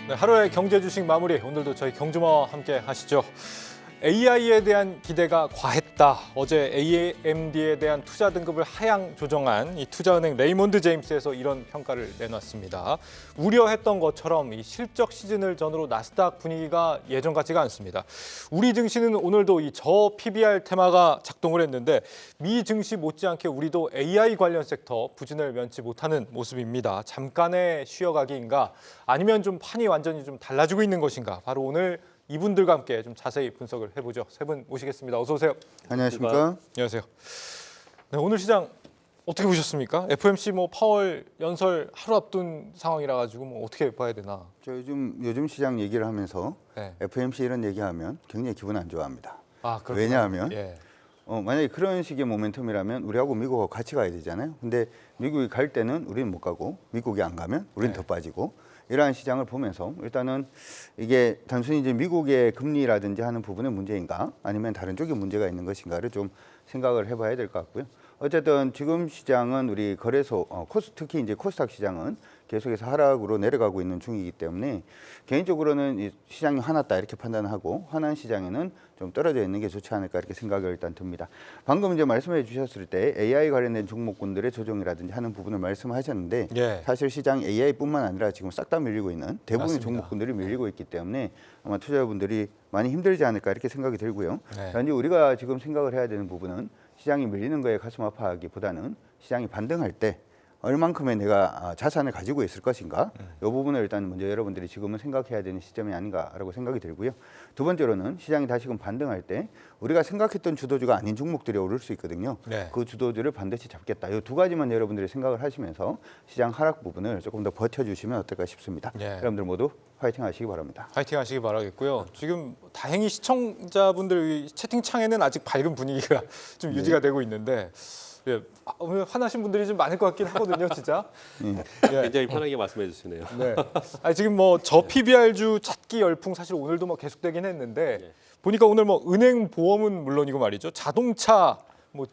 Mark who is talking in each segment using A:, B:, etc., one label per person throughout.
A: 네, 하루의 경제 주식 마무리 오늘도 저희 경주마와 함께 하시죠. AI에 대한 기대가 과했다. 어제 AMD에 대한 투자 등급을 하향 조정한 이 투자은행 레이몬드 제임스에서 이런 평가를 내놨습니다. 우려했던 것처럼 이 실적 시즌을 전후로 나스닥 분위기가 예전 같지가 않습니다. 우리 증시는 오늘도 이 저 PBR 테마가 작동을 했는데 미 증시 못지않게 우리도 AI 관련 섹터 부진을 면치 못하는 모습입니다. 잠깐의 쉬어가기인가 아니면 좀 판이 완전히 좀 달라지고 있는 것인가 바로 오늘 이분들과 함께 좀 자세히 분석을 해보죠. 세 분 모시겠습니다. 어서 오세요.
B: 안녕하십니까?
A: 안녕하세요. 네, 오늘 시장 어떻게 보셨습니까? FOMC 파월 연설 하루 앞둔 상황이라 가지고 어떻게 봐야 되나?
B: 저 요즘 시장 얘기를 하면서
A: 네.
B: FOMC 이런 얘기하면 굉장히 기분 안 좋아합니다.
A: 아, 그렇구나.
B: 왜냐하면
A: 예.
B: 만약에 그런 식의 모멘텀이라면 우리하고 미국하고 같이 가야 되잖아요. 근데 미국이 갈 때는 우리는 못 가고 미국이 안 가면 우리는
A: 네.
B: 더 빠지고 이러한 시장을 보면서 일단은 이게 단순히 이제 미국의 금리라든지 하는 부분의 문제인가 아니면 다른 쪽에 문제가 있는 것인가를 좀 생각을 해봐야 될 것 같고요. 어쨌든 지금 시장은 우리 거래소 특히 이제 코스닥 시장은 계속해서 하락으로 내려가고 있는 중이기 때문에 개인적으로는 이 시장이 화났다 이렇게 판단하고 화난 시장에는 좀 떨어져 있는 게 좋지 않을까 이렇게 생각을 일단 듭니다. 방금 이제 말씀해 주셨을 때 AI 관련된 종목군들의 조정이라든지 하는 부분을 말씀하셨는데
A: 예.
B: 사실 시장 AI뿐만 아니라 지금 싹 다 밀리고 있는 대부분의
A: 맞습니다.
B: 종목군들이 밀리고 있기 때문에 아마 투자자분들이 많이 힘들지 않을까 이렇게 생각이 들고요.
A: 네.
B: 단지 우리가 지금 생각을 해야 되는 부분은 시장이 밀리는 거에 가슴 아파하기보다는 시장이 반등할 때 얼만큼의 내가 자산을 가지고 있을 것인가 이 부분을 일단 먼저 여러분들이 지금은 생각해야 되는 시점이 아닌가라고 생각이 들고요. 두 번째로는 시장이 다시금 반등할 때 우리가 생각했던 주도주가 아닌 종목들이 오를 수 있거든요.
A: 네.
B: 그 주도주를 반드시 잡겠다. 이 두 가지만 여러분들이 생각을 하시면서 시장 하락 부분을 조금 더 버텨주시면 어떨까 싶습니다.
A: 예.
B: 여러분들 모두 파이팅 하시기 바랍니다.
A: 파이팅 하시기 바라겠고요. 지금 다행히 시청자분들 채팅창에는 아직 밝은 분위기가 좀 유지가 되고 있는데 예, 오늘 화나신 분들이 좀 많을 것 같긴 하거든요, 진짜. 예.
C: 굉장히 편하게 말씀해 주시네요.
A: 네. 아니, 지금 저 PBR주 찾기 열풍 사실 오늘도 계속되긴 했는데
C: 네.
A: 보니까 오늘 은행 보험은 물론이고 말이죠. 자동차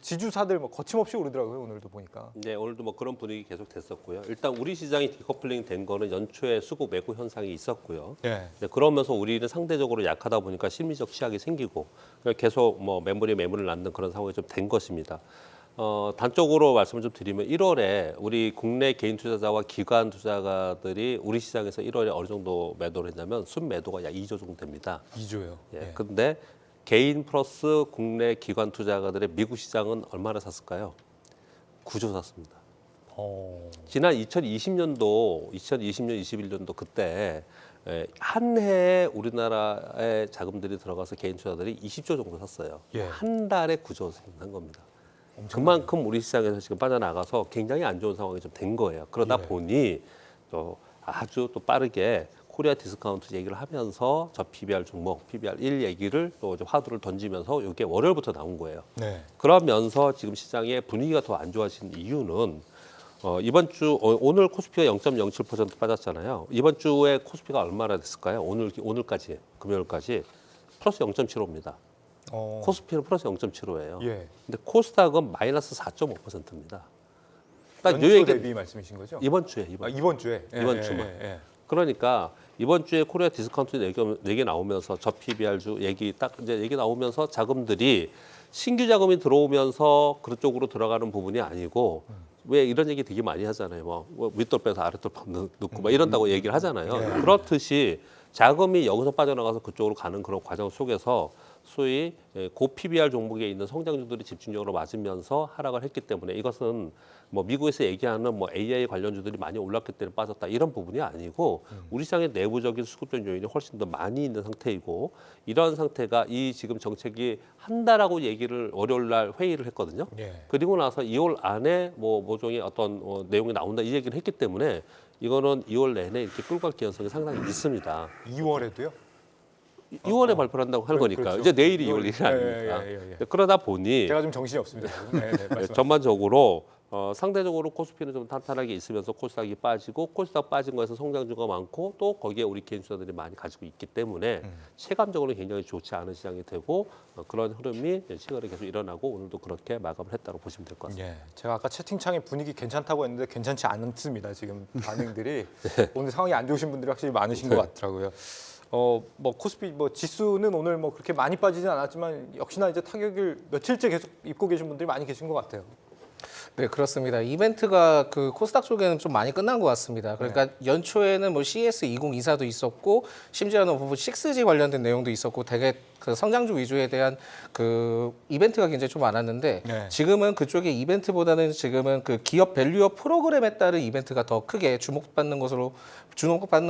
A: 지주사들 거침없이 오르더라고요. 오늘도 보니까.
C: 네, 오늘도 그런 분위기 계속 됐었고요. 일단 우리 시장이 디커플링 된 거는 연초에 수급 매고 현상이 있었고요.
A: 예.
C: 네, 그러면서 우리는 상대적으로 약하다 보니까 심리적 취약이 생기고 계속 매물을 낳는 그런 상황이 좀 된 것입니다. 단적으로 말씀을 좀 드리면 1월에 우리 국내 개인 투자자와 기관 투자가들이 우리 시장에서 1월에 어느 정도 매도를 했냐면 순매도가 약 2조 정도 됩니다.
A: 2조요.
C: 예. 근데 개인 플러스 국내 기관 투자가들의 미국 시장은 얼마나 샀을까요? 9조 샀습니다. 지난 2020년도, 2020년, 21년도 그때 한 해에 우리나라에 자금들이 들어가서 개인 투자들이 20조 정도 샀어요.
A: 예.
C: 한 달에 9조 한 겁니다. 그만큼 우리 시장에서 지금 빠져나가서 굉장히 안 좋은 상황이 좀 된 거예요. 그러다 보니 또 아주 또 빠르게 코리아 디스카운트 얘기를 하면서 저 PBR 종목, PBR 1 얘기를 또 화두를 던지면서 이게 월요일부터 나온 거예요.
A: 네.
C: 그러면서 지금 시장의 분위기가 더 안 좋아진 이유는 이번 주 오늘 코스피가 0.07% 빠졌잖아요. 이번 주에 코스피가 얼마나 됐을까요? 오늘까지 금요일까지 플러스 0.75입니다. 코스피는 플러스 0.75예요.
A: 예.
C: 근데 코스닥은 마이너스 4.5%입니다.
A: 연초 대비 말씀이신 거죠?
C: 이번 주에
A: 이번 주에.
C: 이번 주만. 그러니까 이번 주에 코리아 디스카운트 얘기 나오면서 저 PBR주 얘기 얘기 나오면서 자금들이 신규 자금이 들어오면서 그쪽으로 들어가는 부분이 아니고 왜 이런 얘기 되게 많이 하잖아요. 윗돌 빼서 아랫돌 넣고 이런다고 얘기를 하잖아요. 그렇듯이 자금이 여기서 빠져나가서 그쪽으로 가는 그런 과정 속에서 소위 고 PBR 종목에 있는 성장주들이 집중적으로 맞으면서 하락을 했기 때문에 이것은 미국에서 얘기하는 AI 관련주들이 많이 올랐기 때문에 빠졌다 이런 부분이 아니고 우리 시장의 내부적인 수급적 요인이 훨씬 더 많이 있는 상태이고 이러한 상태가 이 지금 정책이 한다라고 얘기를 월요일 날 회의를 했거든요.
A: 예.
C: 그리고 나서 2월 안에 모종의 어떤 내용이 나온다 이 얘기를 했기 때문에 이거는 2월 내내 이렇게 끌고 갈 가능성이 상당히 있습니다.
A: 2월에도요?
C: 2월에 발표를 한다고 하는 거니까
A: 그렇죠.
C: 이제 내일이 2월 1일 아닙니까?
A: 예.
C: 그러다 보니
A: 제가 좀 정신이 없습니다. 네,
C: 전반적으로 상대적으로 코스피는 좀 탄탄하게 있으면서 코스닥이 빠지고 코스닥 빠진 거에서 성장주가 많고 또 거기에 우리 개인 투자들이 많이 가지고 있기 때문에 체감적으로 굉장히 좋지 않은 시장이 되고 그런 흐름이 최근에 계속 일어나고 오늘도 그렇게 마감을 했다고 보시면 될 것 같습니다.
A: 예, 제가 아까 채팅창에 분위기 괜찮다고 했는데 괜찮지 않습니다. 지금 반응들이 오늘 상황이 안 좋으신 분들이 확실히 많으신 것 같더라고요. 뭐 코스피 뭐 지수는 오늘 뭐 그렇게 많이 빠지진 않았지만 역시나 이제 타격을 며칠째 계속 입고 계신 분들이 많이 계신 것 같아요.
D: 네, 그렇습니다. 이벤트가 그 코스닥 쪽에는 좀 많이 끝난 것 같습니다. 그러니까 연초에는 뭐 CS 2024도 있었고 심지어는 부분 6G 관련된 내용도 있었고 되게 그 성장주 위주에 대한 그 이벤트가 굉장히 좀 많았는데
A: 네.
D: 지금은 그쪽의 이벤트보다는 지금은 그 기업 밸류업 프로그램에 따른 이벤트가 더 크게 주목받는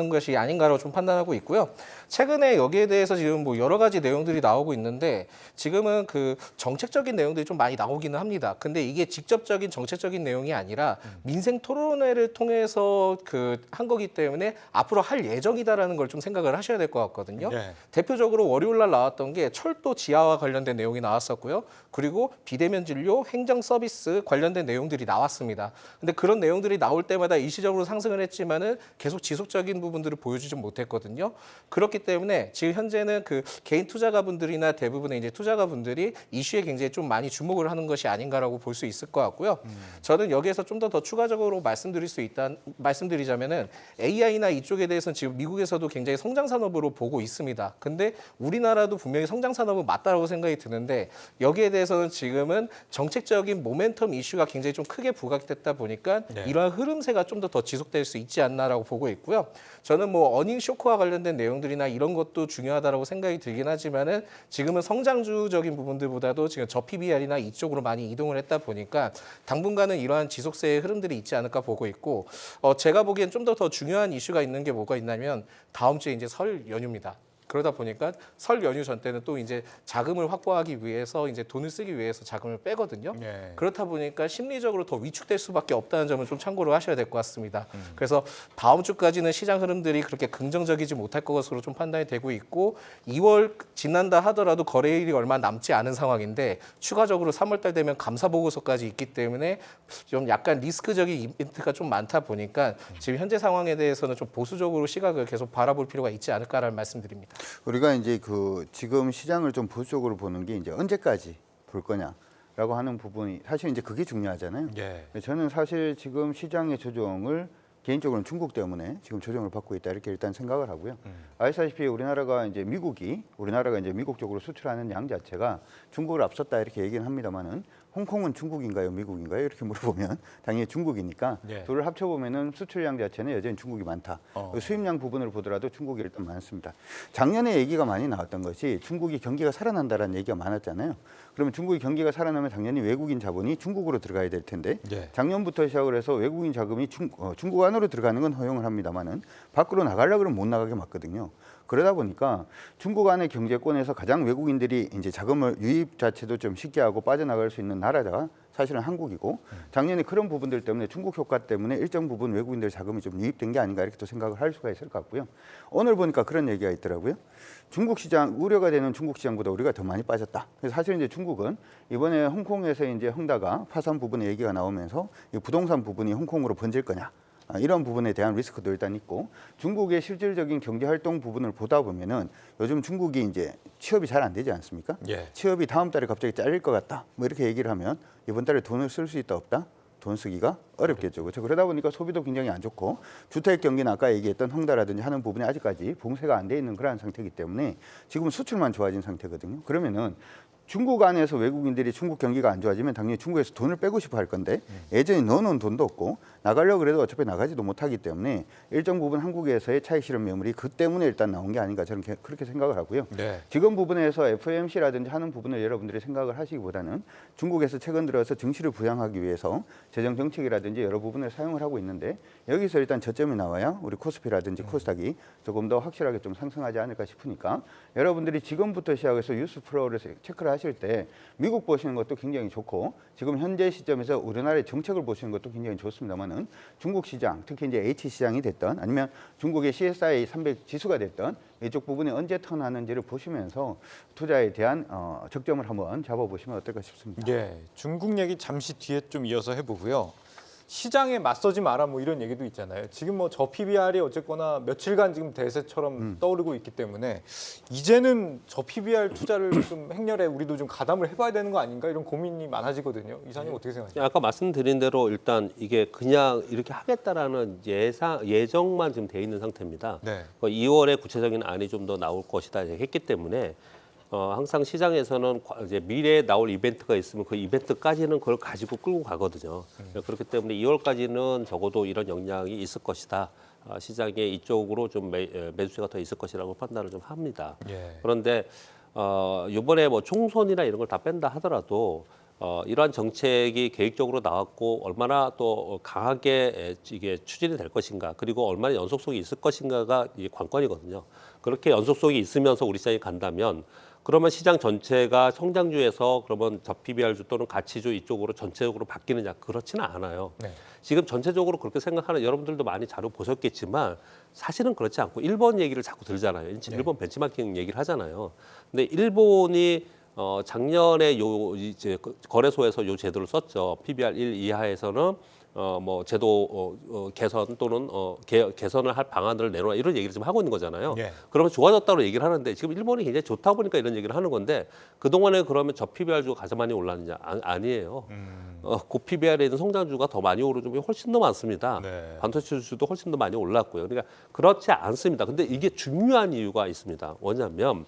D: 것이 아닌가로 좀 판단하고 있고요. 최근에 여기에 대해서 지금 뭐 여러 가지 내용들이 나오고 있는데 지금은 그 정책적인 내용들이 좀 많이 나오기는 합니다. 근데 이게 직접적인 정책적인 내용이 아니라 민생 토론회를 통해서 그 한 거기 때문에 앞으로 할 예정이다라는 걸 좀 생각을 하셔야 될 것 같거든요.
A: 네.
D: 대표적으로 월요일 날 나왔던 게 철도 지하와 관련된 내용이 나왔었고요. 그리고 비대면 진료, 행정 서비스 관련된 내용들이 나왔습니다. 근데 그런 내용들이 나올 때마다 일시적으로 상승을 했지만은 계속 지속적인 부분들을 보여주지 못했거든요. 그렇기 때문에 지금 현재는 그 개인 투자가분들이나 대부분의 이제 투자가분들이 이슈에 굉장히 좀 많이 주목을 하는 것이 아닌가라고 볼 수 있을 것 같고요. 저는 여기에서 좀 더 추가적으로 말씀드리자면은 AI나 이쪽에 대해서는 지금 미국에서도 굉장히 성장 산업으로 보고 있습니다. 근데 우리나라도 분명히 성장 산업은 맞다라고 생각이 드는데 여기에 대해서는 지금은 정책적인 모멘텀 이슈가 굉장히 좀 크게 부각됐다 보니까
A: 네.
D: 이러한 흐름세가 좀 더 지속될 수 있지 않나라고 보고 있고요. 저는 뭐 어닝 쇼크와 관련된 내용들이나 이런 것도 중요하다라고 생각이 들긴 하지만은 지금은 성장주적인 부분들보다도 지금 저PBR이나 이쪽으로 많이 이동을 했다 보니까 당분간은 이러한 지속세의 흐름들이 있지 않을까 보고 있고 제가 보기엔 좀 더 중요한 이슈가 있는 게 뭐가 있냐면 다음 주에 이제 설 연휴입니다. 그러다 보니까 설 연휴 전 때는 또 이제 자금을 확보하기 위해서 이제 돈을 쓰기 위해서 자금을 빼거든요.
A: 네.
D: 그렇다 보니까 심리적으로 더 위축될 수밖에 없다는 점을 좀 참고로 하셔야 될 것 같습니다. 그래서 다음 주까지는 시장 흐름들이 그렇게 긍정적이지 못할 것으로 좀 판단이 되고 있고 2월 지난다 하더라도 거래일이 얼마 남지 않은 상황인데 추가적으로 3월 달 되면 감사 보고서까지 있기 때문에 좀 약간 리스크적인 이벤트가 좀 많다 보니까 지금 현재 상황에 대해서는 좀 보수적으로 시각을 계속 바라볼 필요가 있지 않을까라는 말씀드립니다.
B: 우리가 이제 그 지금 시장을 좀 보수적으로 보는 게 이제 언제까지 볼 거냐라고 하는 부분이 사실 이제 그게 중요하잖아요.
A: 예.
B: 저는 사실 지금 시장의 조정을 개인적으로는 중국 때문에 지금 조정을 받고 있다 이렇게 일단 생각을 하고요. 아시다시피 우리나라가 이제 미국 쪽으로 수출하는 양 자체가 중국을 앞섰다 이렇게 얘기는 합니다만은 홍콩은 중국인가요, 미국인가요? 이렇게 물어보면 당연히 중국이니까
A: 예.
B: 둘을 합쳐보면은 수출량 자체는 여전히 중국이 많다. 수입량 부분을 보더라도 중국이 일단 많습니다. 작년에 얘기가 많이 나왔던 것이 중국이 경기가 살아난다라는 얘기가 많았잖아요. 그러면 중국이 경기가 살아나면 당연히 외국인 자본이 중국으로 들어가야 될 텐데
A: 예.
B: 작년부터 시작을 해서 외국인 자금이 중국 안으로 들어가는 건 허용을 합니다만은 밖으로 나가려고 그러면 못 나가게 막거든요. 그러다 보니까 중국 안의 경제권에서 가장 외국인들이 이제 자금을 유입 자체도 좀 쉽게 하고 빠져나갈 수 있는 나라가 사실은 한국이고 작년에 그런 부분들 때문에 중국 효과 때문에 일정 부분 외국인들 자금이 좀 유입된 게 아닌가 이렇게 또 생각을 할 수가 있을 것 같고요. 오늘 보니까 그런 얘기가 있더라고요. 중국 시장 우려가 되는 중국 시장보다 우리가 더 많이 빠졌다. 그래서 사실 이제 중국은 이번에 홍콩에서 이제 헝다가 파산 부분의 얘기가 나오면서 이 부동산 부분이 홍콩으로 번질 거냐. 이런 부분에 대한 리스크도 일단 있고 중국의 실질적인 경제 활동 부분을 보다 보면은 요즘 중국이 이제 취업이 잘 안 되지 않습니까?
A: 예.
B: 취업이 다음 달에 갑자기 잘릴 것 같다. 뭐 이렇게 얘기를 하면 이번 달에 돈을 쓸 수 있다 없다? 돈 쓰기가 어렵겠죠. 그렇죠. 그러다 보니까 소비도 굉장히 안 좋고 주택 경기는 아까 얘기했던 헝다라든지 하는 부분이 아직까지 봉쇄가 안 돼 있는 그러한 상태이기 때문에 지금은 수출만 좋아진 상태거든요. 그러면은 중국 안에서 외국인들이 중국 경기가 안 좋아지면 당연히 중국에서 돈을 빼고 싶어 할 건데 예전에 넣어놓은 돈도 없고 나가려고 그래도 어차피 나가지도 못하기 때문에 일정 부분 한국에서의 차익 실현 매물이 그 때문에 일단 나온 게 아닌가 저는 그렇게 생각을 하고요.
A: 네.
B: 지금 부분에서 FOMC라든지 하는 부분을 여러분들이 생각을 하시기보다는 중국에서 최근 들어서 증시를 부양하기 위해서 재정 정책이라든지 여러 부분을 사용을 하고 있는데 여기서 일단 저점이 나와야 우리 코스피라든지 코스닥이 조금 더 확실하게 좀 상승하지 않을까 싶으니까 여러분들이 지금부터 시작해서 뉴스 플로우를 체크를 하시 하실 때 미국 보시는 것도 굉장히 좋고 지금 현재 시점에서 우리나라의 정책을 보시는 것도 굉장히 좋습니다만은 중국 시장, 특히 이제 H 시장이 됐던 아니면 중국의 CSI 300 지수가 됐던 이쪽 부분이 언제 턴하는지를 보시면서 투자에 대한 적점을 한번 잡아보시면 어떨까 싶습니다.
A: 예, 중국 얘기 잠시 뒤에 좀 이어서 해보고요. 시장에 맞서지 마라 뭐 이런 얘기도 있잖아요. 지금 뭐 저 PBR이 어쨌거나 며칠간 지금 대세처럼 떠오르고 있기 때문에 이제는 저 PBR 투자를 좀 행렬에 우리도 좀 가담을 해봐야 되는 거 아닌가 이런 고민이 많아지거든요. 이사님 어떻게 생각하세요?
C: 아까 말씀드린 대로 일단 이게 그냥 이렇게 하겠다라는 예정만 지금 돼 있는 상태입니다.
A: 네.
C: 2월에 구체적인 안이 좀 더 나올 것이다 했기 때문에 항상 시장에서는 이제 미래에 나올 이벤트가 있으면 그 이벤트까지는 그걸 가지고 끌고 가거든요. 그렇기 때문에 2월까지는 적어도 이런 영향이 있을 것이다. 시장에 이쪽으로 좀 매수세가 더 있을 것이라고 판단을 좀 합니다.
A: 예.
C: 그런데 이번에 뭐 총선이나 이런 걸 다 뺀다 하더라도 이러한 정책이 계획적으로 나왔고 얼마나 또 강하게 이게 추진이 될 것인가 그리고 얼마나 연속성이 있을 것인가가 이게 관건이거든요. 그렇게 연속성이 있으면서 우리 시장이 간다면 그러면 시장 전체가 성장주에서 그러면 저 PBR주 또는 가치주 이쪽으로 전체적으로 바뀌느냐 그렇지는 않아요.
A: 네.
C: 지금 전체적으로 그렇게 생각하는 여러분들도 많이 자료 보셨겠지만 사실은 그렇지 않고 일본 얘기를 자꾸 들잖아요. 일본 벤치마킹 얘기를 하잖아요. 근데 일본이 작년에 이제 거래소에서 요 제도를 썼죠. PBR 1 이하에서는 뭐 제도 개선 또는 개선을 할 방안들을 내놓아 이런 얘기를 지금 하고 있는 거잖아요.
A: 예.
C: 그러면 좋아졌다고 얘기를 하는데 지금 일본이 굉장히 좋다 보니까 이런 얘기를 하는 건데 그동안에 그러면 저 PBR주가 가장 많이 올랐느냐? 아니에요. 그 PBR에 있는 성장주가 더 많이 오른 점이 훨씬 더 많습니다.
A: 네.
C: 반도체주도 훨씬 더 많이 올랐고요. 그러니까 그렇지 않습니다. 근데 이게 중요한 이유가 있습니다. 뭐냐면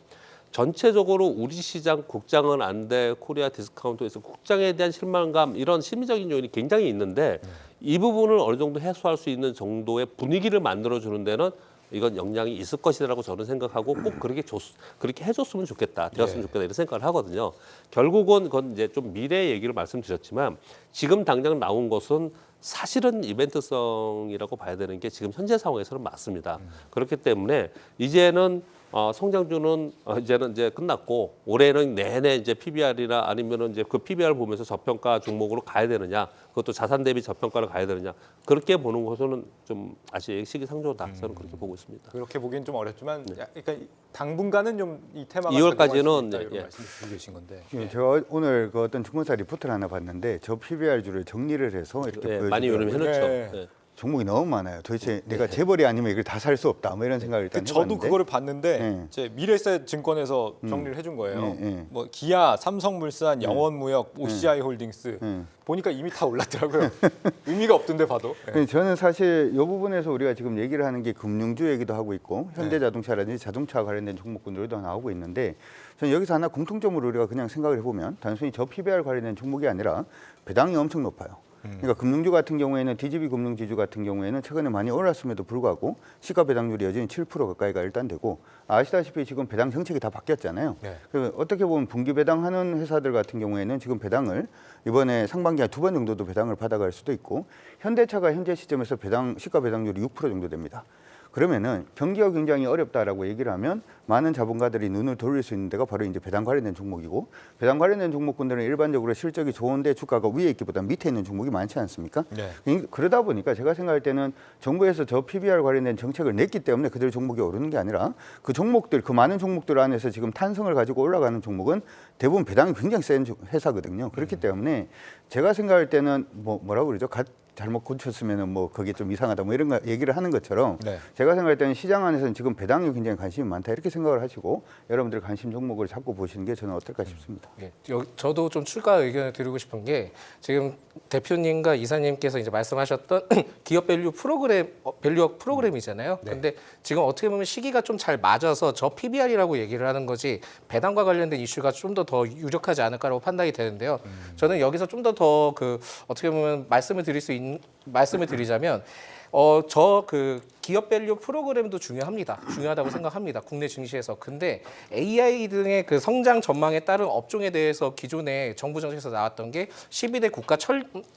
C: 전체적으로 우리 시장 국장은 안 돼 코리아 디스카운트에서 국장에 대한 실망감 이런 심리적인 요인이 굉장히 있는데 이 부분을 어느 정도 해소할 수 있는 정도의 분위기를 만들어 주는 데는 이건 영향이 있을 것이라고 저는 생각하고 꼭 그렇게 해줬으면 좋겠다, 되었으면 좋겠다 이런 생각을 하거든요. 결국은 그건 이제 좀 미래 얘기를 말씀드렸지만 지금 당장 나온 것은 사실은 이벤트성이라고 봐야 되는 게 지금 현재 상황에서는 맞습니다. 그렇기 때문에 이제는 성장주는 이제는 이제 끝났고 올해는 내내 이제 PBR이나 아니면은 이제 그 PBR 보면서 저평가 종목으로 가야 되느냐, 그것도 자산 대비 저평가를 가야 되느냐 그렇게 보는 것은 좀 아직 시기상조다. 저는 그렇게 보고 있습니다.
A: 그렇게 보기엔 좀 어렵지만 그러니까 당분간은 좀 이 테마가
C: 2월까지는
A: 이런
C: 예.
A: 말씀 주고 계신 건데.
B: 제가 오늘 그 어떤 증권사 리포트를 하나 봤는데 저 PBR주를 정리를 해서 이렇게
C: 예,
B: 보여주더라고요.
C: 많이 요즘 해놓죠.
A: 네.
C: 예.
B: 종목이 너무 많아요. 도대체 내가 재벌이 아니면 이걸 다 살 수 없다. 뭐 이런 생각을 일단
A: 저도
B: 해봤는데.
A: 그거를 봤는데
B: 네.
A: 이제 미래세 증권에서 정리를 해준 거예요.
B: 네.
A: 뭐 기아, 삼성물산, 영원무역, OCI홀딩스
B: 네.
A: 보니까 이미 다 올랐더라고요. 의미가 없던데 봐도. 네.
B: 근데 저는 사실 이 부분에서 우리가 지금 얘기를 하는 게 금융주 얘기도 하고 있고 현대자동차라든지 자동차 관련된 종목군들도 나오고 있는데 저는 여기서 하나 공통점으로 우리가 그냥 생각을 해보면 단순히 저 PBR 관련된 종목이 아니라 배당이 엄청 높아요. 그러니까 금융주 같은 경우에는 DGB 금융지주 같은 경우에는 최근에 많이 올랐음에도 불구하고 시가 배당률이 여전히 7% 가까이가 일단 되고 아시다시피 지금 배당 정책이 다 바뀌었잖아요.
A: 네.
B: 그래서 어떻게 보면 분기 배당하는 회사들 같은 경우에는 지금 배당을 이번에 상반기에 2번 정도도 배당을 받아갈 수도 있고 현대차가 현재 시점에서 시가 배당률이 6% 정도 됩니다. 그러면은 경기가 굉장히 어렵다라고 얘기를 하면 많은 자본가들이 눈을 돌릴 수 있는 데가 바로 이제 배당 관련된 종목이고 배당 관련된 종목군들은 일반적으로 실적이 좋은데 주가가 위에 있기보다 밑에 있는 종목이 많지 않습니까?
A: 네.
B: 그러다 보니까 제가 생각할 때는 정부에서 저 PBR 관련된 정책을 냈기 때문에 그들 종목이 오르는 게 아니라 그 종목들, 그 많은 종목들 안에서 지금 탄성을 가지고 올라가는 종목은 대부분 배당이 굉장히 센 회사거든요. 그렇기 때문에 제가 생각할 때는 뭐라고 그러죠? 잘못 고쳤으면은 뭐 그게 좀 이상하다 뭐 이런 거 얘기를 하는 것처럼
A: 네.
B: 제가 생각할 때는 시장 안에서는 지금 배당에 굉장히 관심이 많다 이렇게 생각을 하시고 여러분들 관심 종목을 잡고 보시는 게 저는 어떨까 싶습니다.
D: 예, 저도 좀 추가 의견을 드리고 싶은 게 지금 대표님과 이사님께서 이제 말씀하셨던 기업 밸류업 프로그램이잖아요. 근데 지금 어떻게 보면 시기가 좀 잘 맞아서 저 PBR이라고 얘기를 하는 거지 배당과 관련된 이슈가 좀 더 유력하지 않을까라고 판단이 되는데요. 저는 여기서 좀 더 그 어떻게 보면 말씀을 드리자면 저 그 기업 밸류 프로그램도 중요하다고 생각합니다. 국내 증시에서. 근데 AI 등의 그 성장 전망에 따른 업종에 대해서 기존에 정부 정책에서 나왔던 게 12대 국가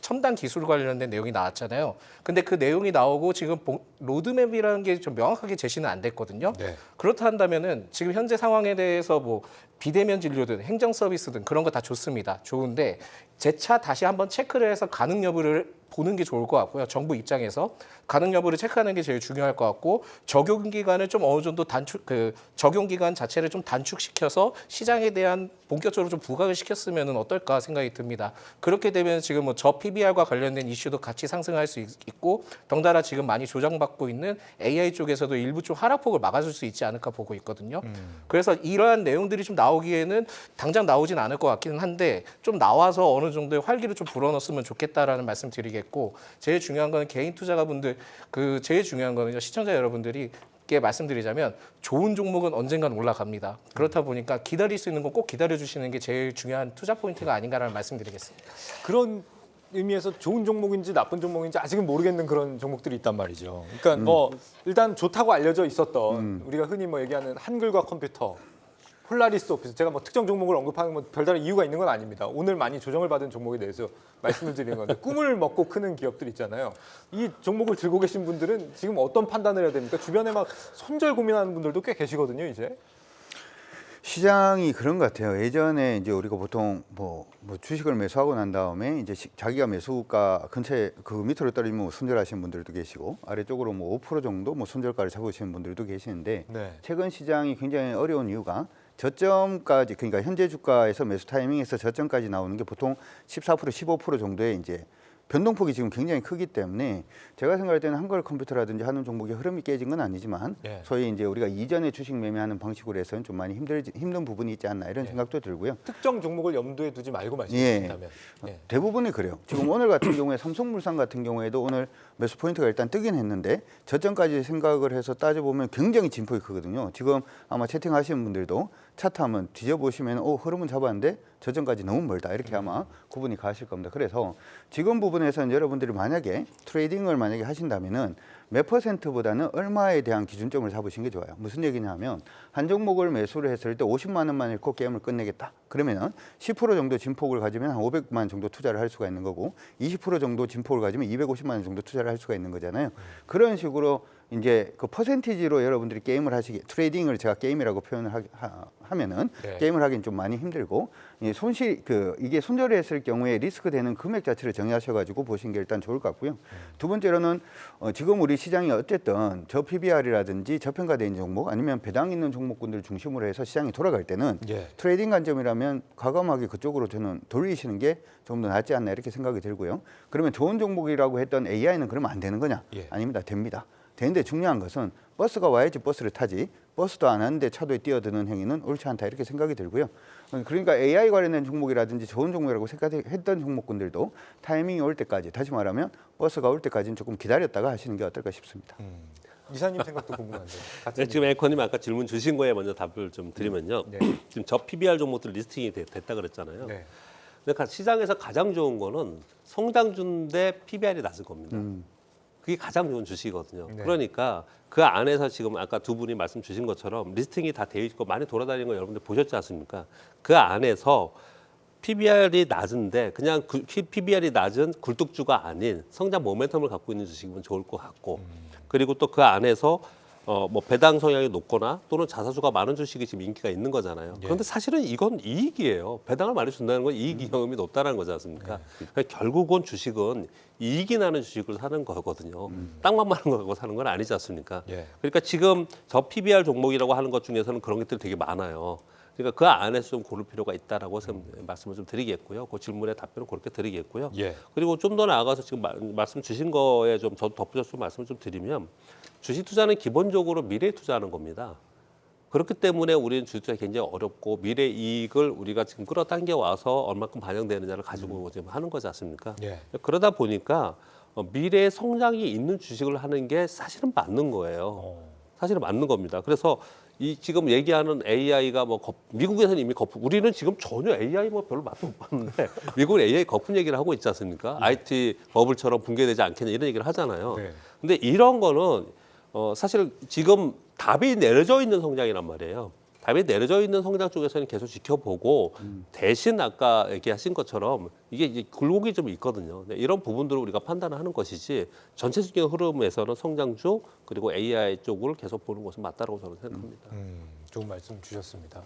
D: 첨단 기술 관련된 내용이 나왔잖아요. 근데 그 내용이 나오고 지금 로드맵이라는 게 좀 명확하게 제시는 안 됐거든요.
A: 네.
D: 그렇다 한다면은 지금 현재 상황에 대해서 뭐 비대면 진료든 행정 서비스든 그런 거 다 좋습니다. 좋은데 재차 다시 한번 체크를 해서 가능 여부를 보는 게 좋을 것 같고요. 정부 입장에서 가능 여부를 체크하는 게 제일 중요할 것 같고 적용 기간을 좀 어느 정도 적용 기간 자체를 좀 단축시켜서 시장에 대한 본격적으로 좀 부각을 시켰으면 어떨까 생각이 듭니다. 그렇게 되면 지금 뭐 저 PBR과 관련된 이슈도 같이 상승할 수 있고 덩달아 지금 많이 조정받고 있는 AI 쪽에서도 일부 좀 하락폭을 막아줄 수 있지 않을까 보고 있거든요. 그래서 이러한 내용들이 좀 나오기에는 당장 나오진 않을 것 같기는 한데 좀 나와서 어느 정도의 활기를 좀 불어넣었으면 좋겠다라는 말씀 드리겠고 제일 중요한 건 개인 투자가분들 제일 중요한 거는요 시청자 여러분들이 말씀드리자면 좋은 종목은 언젠간 올라갑니다. 그렇다 보니까 기다릴 수 있는 건 꼭 기다려주시는 게 제일 중요한 투자 포인트가 아닌가라는 말씀드리겠습니다.
A: 그런 의미에서 좋은 종목인지 나쁜 종목인지 아직은 모르겠는 그런 종목들이 있단 말이죠. 그러니까 뭐 일단 좋다고 알려져 있었던 우리가 흔히 뭐 얘기하는 한글과 컴퓨터, 폴라리스 오피스, 제가 뭐 특정 종목을 언급하는 건 별다른 이유가 있는 건 아닙니다. 오늘 많이 조정을 받은 종목에 대해서 말씀을 드리는 건데 꿈을 먹고 크는 기업들 있잖아요. 이 종목을 들고 계신 분들은 지금 어떤 판단을 해야 됩니까? 주변에 막 손절 고민하는 분들도 꽤 계시거든요, 이제.
B: 시장이 그런 것 같아요. 예전에 이제 우리가 보통 뭐 주식을 매수하고 난 다음에 이제 자기가 매수가 근처에 그 밑으로 떨어지면 손절하시는 분들도 계시고 아래쪽으로 뭐 5% 정도 뭐 손절가를 잡으시는 분들도 계시는데
A: 네.
B: 최근 시장이 굉장히 어려운 이유가 저점까지 그러니까 현재 주가에서 매수 타이밍에서 저점까지 나오는 게 보통 14% 15% 정도의 이제 변동폭이 지금 굉장히 크기 때문에 제가 생각할 때는 한글 컴퓨터라든지 하는 종목의 흐름이 깨진 건 아니지만
A: 예.
B: 소위 이제 우리가 이전에 주식 매매하는 방식으로 해서는 좀 많이 힘든 부분이 있지 않나 이런
A: 예.
B: 생각도 들고요.
A: 특정 종목을 염두에 두지 말고 말씀하신다면. 예.
B: 대부분이 그래요. 지금 오늘 같은 경우에 삼성물산 같은 경우에도 오늘 매수 포인트가 일단 뜨긴 했는데 저점까지 생각을 해서 따져보면 굉장히 진폭이 크거든요. 지금 아마 채팅하시는 분들도 차트 한번 뒤져보시면 흐름은 잡았는데 저점까지 너무 멀다 이렇게 아마 구분이 가실 겁니다. 그래서 지금 부분에서는 여러분들이 만약에 트레이딩을 만약에 하신다면은 몇 %보다는 얼마에 대한 기준점을 잡으신 게 좋아요. 무슨 얘기냐면 한 종목을 매수를 했을 때 50만 원만 잃고 게임을 끝내겠다. 그러면은 10% 정도 진폭을 가지면 한 500만 원 정도 투자를 할 수가 있는 거고 20% 정도 진폭을 가지면 250만 원 정도 투자를 할 수가 있는 거잖아요. 그런 식으로 이제 그 퍼센티지로 여러분들이 게임을 트레이딩을 제가 게임이라고 표현을 하면은
A: 네.
B: 게임을 하기는 좀 많이 힘들고 이게 손절을 했을 경우에 리스크 되는 금액 자체를 정하셔가지고 보시는 게 일단 좋을 것 같고요. 두 번째로는 지금 우리 시장이 어쨌든 저 PBR이라든지 저평가되어 있는 종목 아니면 배당 있는 종목군들 중심으로 해서 시장이 돌아갈 때는
A: 예.
B: 트레이딩 관점이라면 과감하게 그쪽으로 저는 돌리시는 게 좀 더 낫지 않나 이렇게 생각이 들고요. 그러면 좋은 종목이라고 했던 AI는 그러면 안 되는 거냐?
A: 예.
B: 아닙니다. 됩니다. 되는데 중요한 것은 버스가 와야지 버스를 타지 버스도 안 하는데 차도에 뛰어드는 행위는 옳지 않다 이렇게 생각이 들고요. 그러니까 AI 관련된 종목이라든지 좋은 종목이라고 생각했던 종목군들도 타이밍이 올 때까지 다시 말하면 버스가 올 때까지는 조금 기다렸다가 하시는 게 어떨까 싶습니다.
A: 이사님 생각도 궁금한데.
C: 네, 지금 앵커님 아까 질문 주신 거에 먼저 답을 좀 드리면요.
A: 네.
C: 지금 저 PBR 종목들 리스팅이 됐다 그랬잖아요.
A: 네.
C: 근데 시장에서 가장 좋은 거는 성장준 대 PBR이 낮은 겁니다. 그게 가장 좋은 주식이거든요.
A: 네.
C: 그러니까 그 안에서 지금 아까 두 분이 말씀 주신 것처럼 리스팅이 다 돼 있고 많이 돌아다니는 거 여러분들 보셨지 않습니까? 그 안에서 PBR이 낮은데 그냥 PBR이 낮은 굴뚝주가 아닌 성장 모멘텀을 갖고 있는 주식이면 좋을 것 같고 그리고 또 그 안에서 뭐 배당 성향이 높거나 또는 자사주가 많은 주식이 지금 인기가 있는 거잖아요. 그런데 사실은 이건 이익이에요. 배당을 많이 준다는 건 이익 경험이 높다는 거지 않습니까? 그러니까 결국은 주식은 이익이 나는 주식을 사는 거거든요. 땅만 많은 거 갖고 사는 건 아니지 않습니까?
A: 예.
C: 그러니까 지금 저 PBR 종목이라고 하는 것 중에서는 그런 것들이 되게 많아요. 그러니까 그 안에서 좀 고를 필요가 있다라고 말씀을 좀 드리겠고요. 그 질문에 답변을 그렇게 드리겠고요.
A: 예.
C: 그리고 좀 더 나아가서 지금 말씀 주신 거에 좀 저도 덧붙여서 말씀을 좀 드리면 주식 투자는 기본적으로 미래에 투자하는 겁니다. 그렇기 때문에 우리는 주식 투자 굉장히 어렵고 미래 이익을 우리가 지금 끌어당겨 와서 얼마큼 반영되느냐를 가지고 지금 하는 거지 않습니까?
A: 예.
C: 그러다 보니까 미래에 성장이 있는 주식을 하는 게 사실은 맞는 거예요. 사실은 맞는 겁니다. 그래서 이 지금 얘기하는 AI가 뭐 미국에서는 이미 거품, 우리는 지금 전혀 AI 뭐 별로 맛도 못 봤는데 미국은 AI 거품 얘기를 하고 있지 않습니까? IT 버블처럼 붕괴되지 않겠냐 이런 얘기를 하잖아요.
A: 네.
C: 근데 이런 거는 사실 지금 답이 내려져 있는 성장이란 말이에요. 답이 내려져 있는 성장 쪽에서는 계속 지켜보고 대신 아까 얘기하신 것처럼 이게 이제 굴곡이 좀 있거든요. 이런 부분들을 우리가 판단하는 것이지 전체적인 흐름에서는 성장주 그리고 AI 쪽을 계속 보는 것은 맞다고 저는 생각합니다.
A: 좋은 말씀 주셨습니다.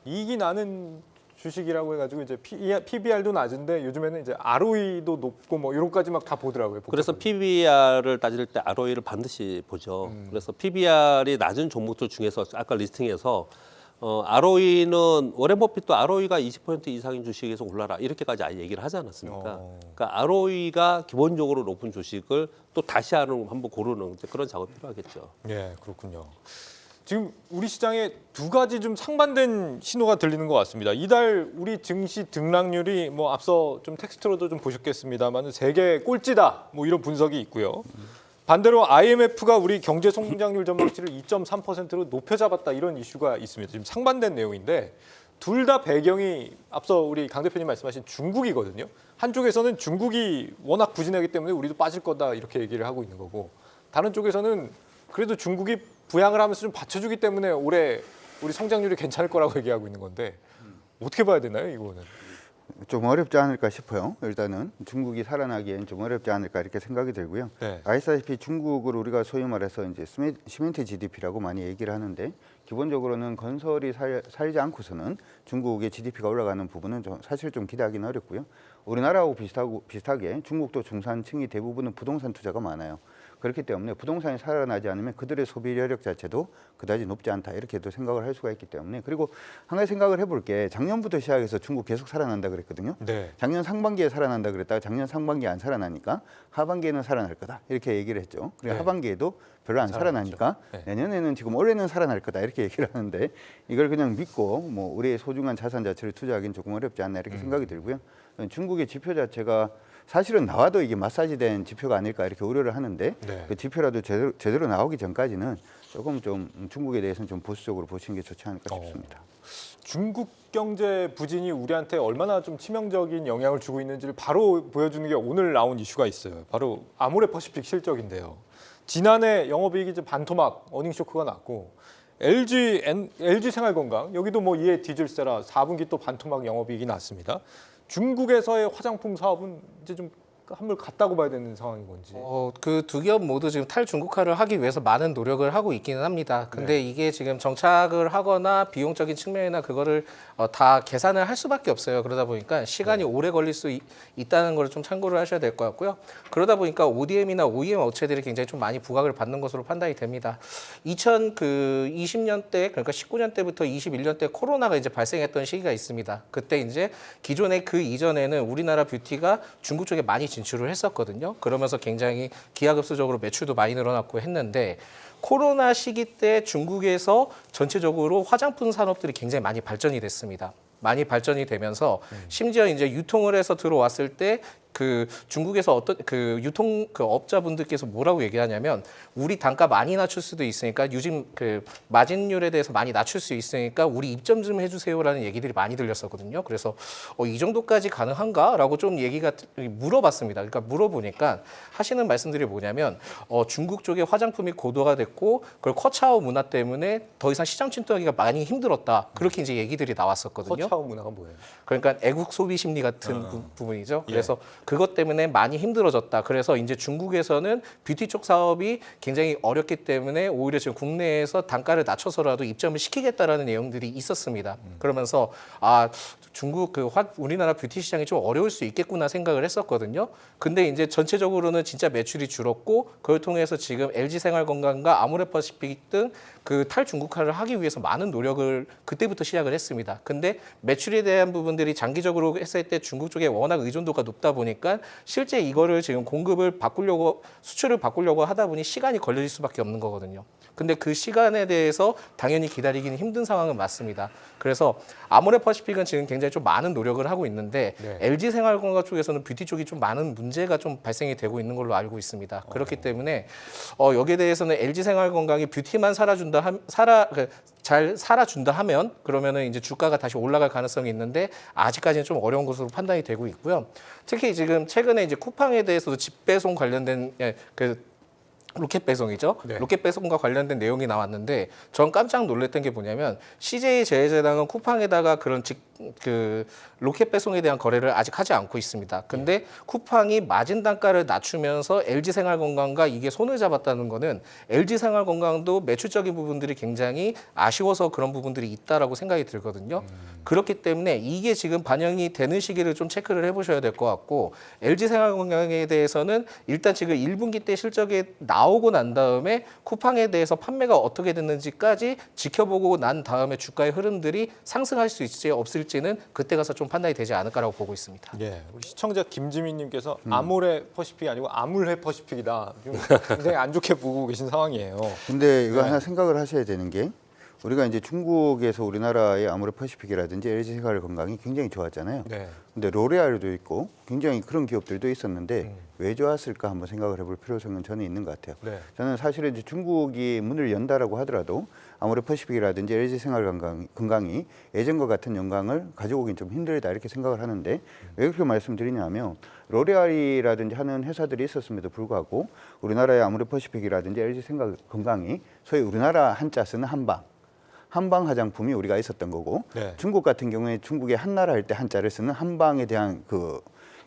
A: 이익이 나는 주식이라고 해가지고 이제 PBR도 낮은데 요즘에는 이제 ROE도 높고 뭐 이런까지 막 다 보더라고요.
C: 그래서 PBR을 따질 때 ROE를 반드시 보죠. 그래서 PBR이 낮은 종목들 중에서 아까 리스팅에서 ROE는 워렌 버핏도 ROE가 20% 이상인 주식에서 올라라 이렇게까지 아예 얘기를 하지 않았습니까? 그러니까 ROE가 기본적으로 높은 주식을 또 다시 한번 고르는 그런 작업이 필요하겠죠.
A: 예, 그렇군요. 지금 우리 시장에 두 가지 좀 상반된 신호가 들리는 것 같습니다. 이달 우리 증시 등락률이 뭐 앞서 좀 텍스트로도 좀 보셨겠습니다만 세계 꼴찌다 뭐 이런 분석이 있고요. 반대로 IMF가 우리 경제 성장률 전망치를 2.3%로 높여 잡았다 이런 이슈가 있습니다. 지금 상반된 내용인데 둘 다 배경이 앞서 우리 강 대표님 말씀하신 중국이거든요. 한쪽에서는 중국이 워낙 부진하기 때문에 우리도 빠질 거다 이렇게 얘기를 하고 있는 거고 다른 쪽에서는 그래도 중국이 부양을 하면서 좀 받쳐주기 때문에 올해 우리 성장률이 괜찮을 거라고 얘기하고 있는 건데 어떻게 봐야 되나요, 이거는?
B: 좀 어렵지 않을까 싶어요. 일단은 중국이 살아나기엔 좀 어렵지 않을까 이렇게 생각이 들고요.
A: 네.
B: 아시다시피 중국을 우리가 소위 말해서 이제 시멘트 GDP라고 많이 얘기를 하는데 기본적으로는 건설이 살지 않고서는 중국의 GDP가 올라가는 부분은 사실 좀 기대하기는 어렵고요. 우리나라하고 비슷하게 중국도 중산층이 대부분은 부동산 투자가 많아요. 그렇기 때문에 부동산이 살아나지 않으면 그들의 소비력 자체도 그다지 높지 않다 이렇게도 생각을 할 수가 있기 때문에 그리고 한 가지 생각을 해볼 게 작년부터 시작해서 중국 계속 살아난다 그랬거든요.
A: 네.
B: 작년 상반기에 살아난다 그랬다가 작년 상반기에 안 살아나니까 하반기에는 살아날 거다 이렇게 얘기를 했죠. 그리고
A: 네.
B: 하반기에도 별로 안 살아나니까
A: 네.
B: 내년에는 지금 올해는 살아날 거다 이렇게 얘기를 하는데 이걸 그냥 믿고 뭐 우리의 소중한 자산 자체를 투자하기는 조금 어렵지 않나 이렇게 생각이 들고요. 중국의 지표 자체가 사실은 나와도 이게 마사지된 지표가 아닐까 이렇게 우려를 하는데
A: 네.
B: 그 지표라도 제대로 나오기 전까지는 조금 좀 중국에 대해서는 좀 보수적으로 보시는 게 좋지 않을까 싶습니다.
A: 중국 경제 부진이 우리한테 얼마나 좀 치명적인 영향을 주고 있는지를 바로 보여주는 게 오늘 나온 이슈가 있어요. 바로 아모레퍼시픽 실적인데요. 지난해 영업이익이 좀 반토막 어닝 쇼크가 났고 LG 생활건강 여기도 뭐 이에 뒤질세라 4분기 또 반토막 영업이익이 났습니다. 중국에서의 화장품 사업은 이제 좀 한물 갔다고 봐야 되는 상황인 건지.
D: 그 두 기업 모두 지금 탈중국화를 하기 위해서 많은 노력을 하고 있기는 합니다. 근데 이게 지금 정착을 하거나 비용적인 측면이나 그거를 다 계산을 할 수밖에 없어요. 그러다 보니까 시간이 오래 걸릴 수 있다는 걸 좀 참고를 하셔야 될 것 같고요. 그러다 보니까 ODM이나 OEM 업체들이 굉장히 좀 많이 부각을 받는 것으로 판단이 됩니다. 2020년대 그러니까 19년대부터 21년대 코로나가 이제 발생했던 시기가 있습니다. 그때 이제 기존의 그 이전에는 우리나라 뷰티가 중국 쪽에 많이 진출을 했었거든요. 그러면서 굉장히 기하급수적으로 매출도 많이 늘어났고 했는데 코로나 시기 때 중국에서 전체적으로 화장품 산업들이 굉장히 많이 발전이 됐습니다. 많이 발전이 되면서 심지어 이제 유통을 해서 들어왔을 때 그 중국에서 어떤 그 유통 그 업자분들께서 뭐라고 얘기하냐면 우리 단가 많이 낮출 수도 있으니까 요즘 그 마진율에 대해서 많이 낮출 수 있으니까 우리 입점 좀 해주세요라는 얘기들이 많이 들렸었거든요. 그래서 이 정도까지 가능한가라고 좀 얘기가 물어봤습니다. 그러니까 물어보니까 하시는 말씀들이 뭐냐면 중국 쪽에 화장품이 고도가 됐고 그걸 커차오 문화 때문에 더 이상 시장 침투하기가 많이 힘들었다. 그렇게 이제 얘기들이 나왔었거든요.
A: 커차오 문화가 뭐예요?
D: 그러니까 애국 소비 심리 같은 부분이죠.
A: 예.
D: 그래서 그것 때문에 많이 힘들어졌다. 그래서 이제 중국에서는 뷰티 쪽 사업이 굉장히 어렵기 때문에 오히려 지금 국내에서 단가를 낮춰서라도 입점을 시키겠다라는 내용들이 있었습니다. 그러면서 중국 우리나라 뷰티 시장이 좀 어려울 수 있겠구나 생각을 했었거든요. 근데 이제 전체적으로는 진짜 매출이 줄었고 그걸 통해서 지금 LG 생활건강과 아모레퍼시픽 등 그 탈중국화를 하기 위해서 많은 노력을 그때부터 시작을 했습니다. 근데 매출에 대한 부분들이 장기적으로 했을 때 중국 쪽에 워낙 의존도가 높다 보니까 실제 이거를 지금 수출을 바꾸려고 하다 보니 시간이 걸릴 수밖에 없는 거거든요. 근데 그 시간에 대해서 당연히 기다리기는 힘든 상황은 맞습니다. 그래서 아모레퍼시픽은 지금 굉장히 좀 많은 노력을 하고 있는데
A: 네.
D: LG 생활건강 쪽에서는 뷰티 쪽이 좀 많은 문제가 좀 발생이 되고 있는 걸로 알고 있습니다. 그렇기 때문에 여기에 대해서는 LG 생활건강이 뷰티만 살아준다, 잘 살아준다 하면 그러면은 이제 주가가 다시 올라갈 가능성이 있는데 아직까지는 좀 어려운 것으로 판단이 되고 있고요. 특히 지금 최근에 이제 쿠팡에 대해서도 집배송 관련된 그 로켓 배송이죠.
A: 네.
D: 로켓 배송과 관련된 내용이 나왔는데 전 깜짝 놀랐던 게 뭐냐면 CJ 제휴제당은 쿠팡에다가 그런 그 로켓 배송에 대한 거래를 아직 하지 않고 있습니다. 근데 쿠팡이 마진 단가를 낮추면서 LG생활건강과 이게 손을 잡았다는 거는 LG생활건강도 매출적인 부분들이 굉장히 아쉬워서 그런 부분들이 있다라고 생각이 들거든요. 그렇기 때문에 이게 지금 반영이 되는 시기를 좀 체크를 해보셔야 될 것 같고 LG생활건강에 대해서는 일단 지금 1분기 때 실적이 나오고 난 다음에 쿠팡에 대해서 판매가 어떻게 됐는지까지 지켜보고 난 다음에 주가의 흐름들이 상승할 수 있을지 없을지는 그때 가서 좀 판단이 되지 않을까라고 보고 있습니다.
A: 예, 우리 시청자 김지민님께서 아모레 퍼시픽이 아니고 아물레 퍼시픽이다. 지금 굉장히 안 좋게 보고 계신 상황이에요.
B: 근데 이거 하나 생각을 하셔야 되는 게 우리가 이제 중국에서 우리나라의 아모레 퍼시픽이라든지 LG생활건강이 굉장히 좋았잖아요.
A: 네.
B: 근데 로레알도 있고 굉장히 그런 기업들도 있었는데 왜 좋았을까 한번 생각을 해볼 필요성은 저는 있는 것 같아요.
A: 네.
B: 저는 사실은 이제 중국이 문을 연다라고 하더라도 아모레 퍼시픽이라든지 LG생활건강이 예전과 같은 영광을 가져오긴 좀 힘들다 이렇게 생각을 하는데 왜 그렇게 말씀드리냐면 로레알이라든지 하는 회사들이 있었음에도 불구하고 우리나라의 아모레 퍼시픽이라든지 LG생활건강이 소위 우리나라 한자 쓰는 한방 화장품이 우리가 있었던 거고
A: 네.
B: 중국 같은 경우에 중국의 한나라 할 때 한자를 쓰는 한방에 대한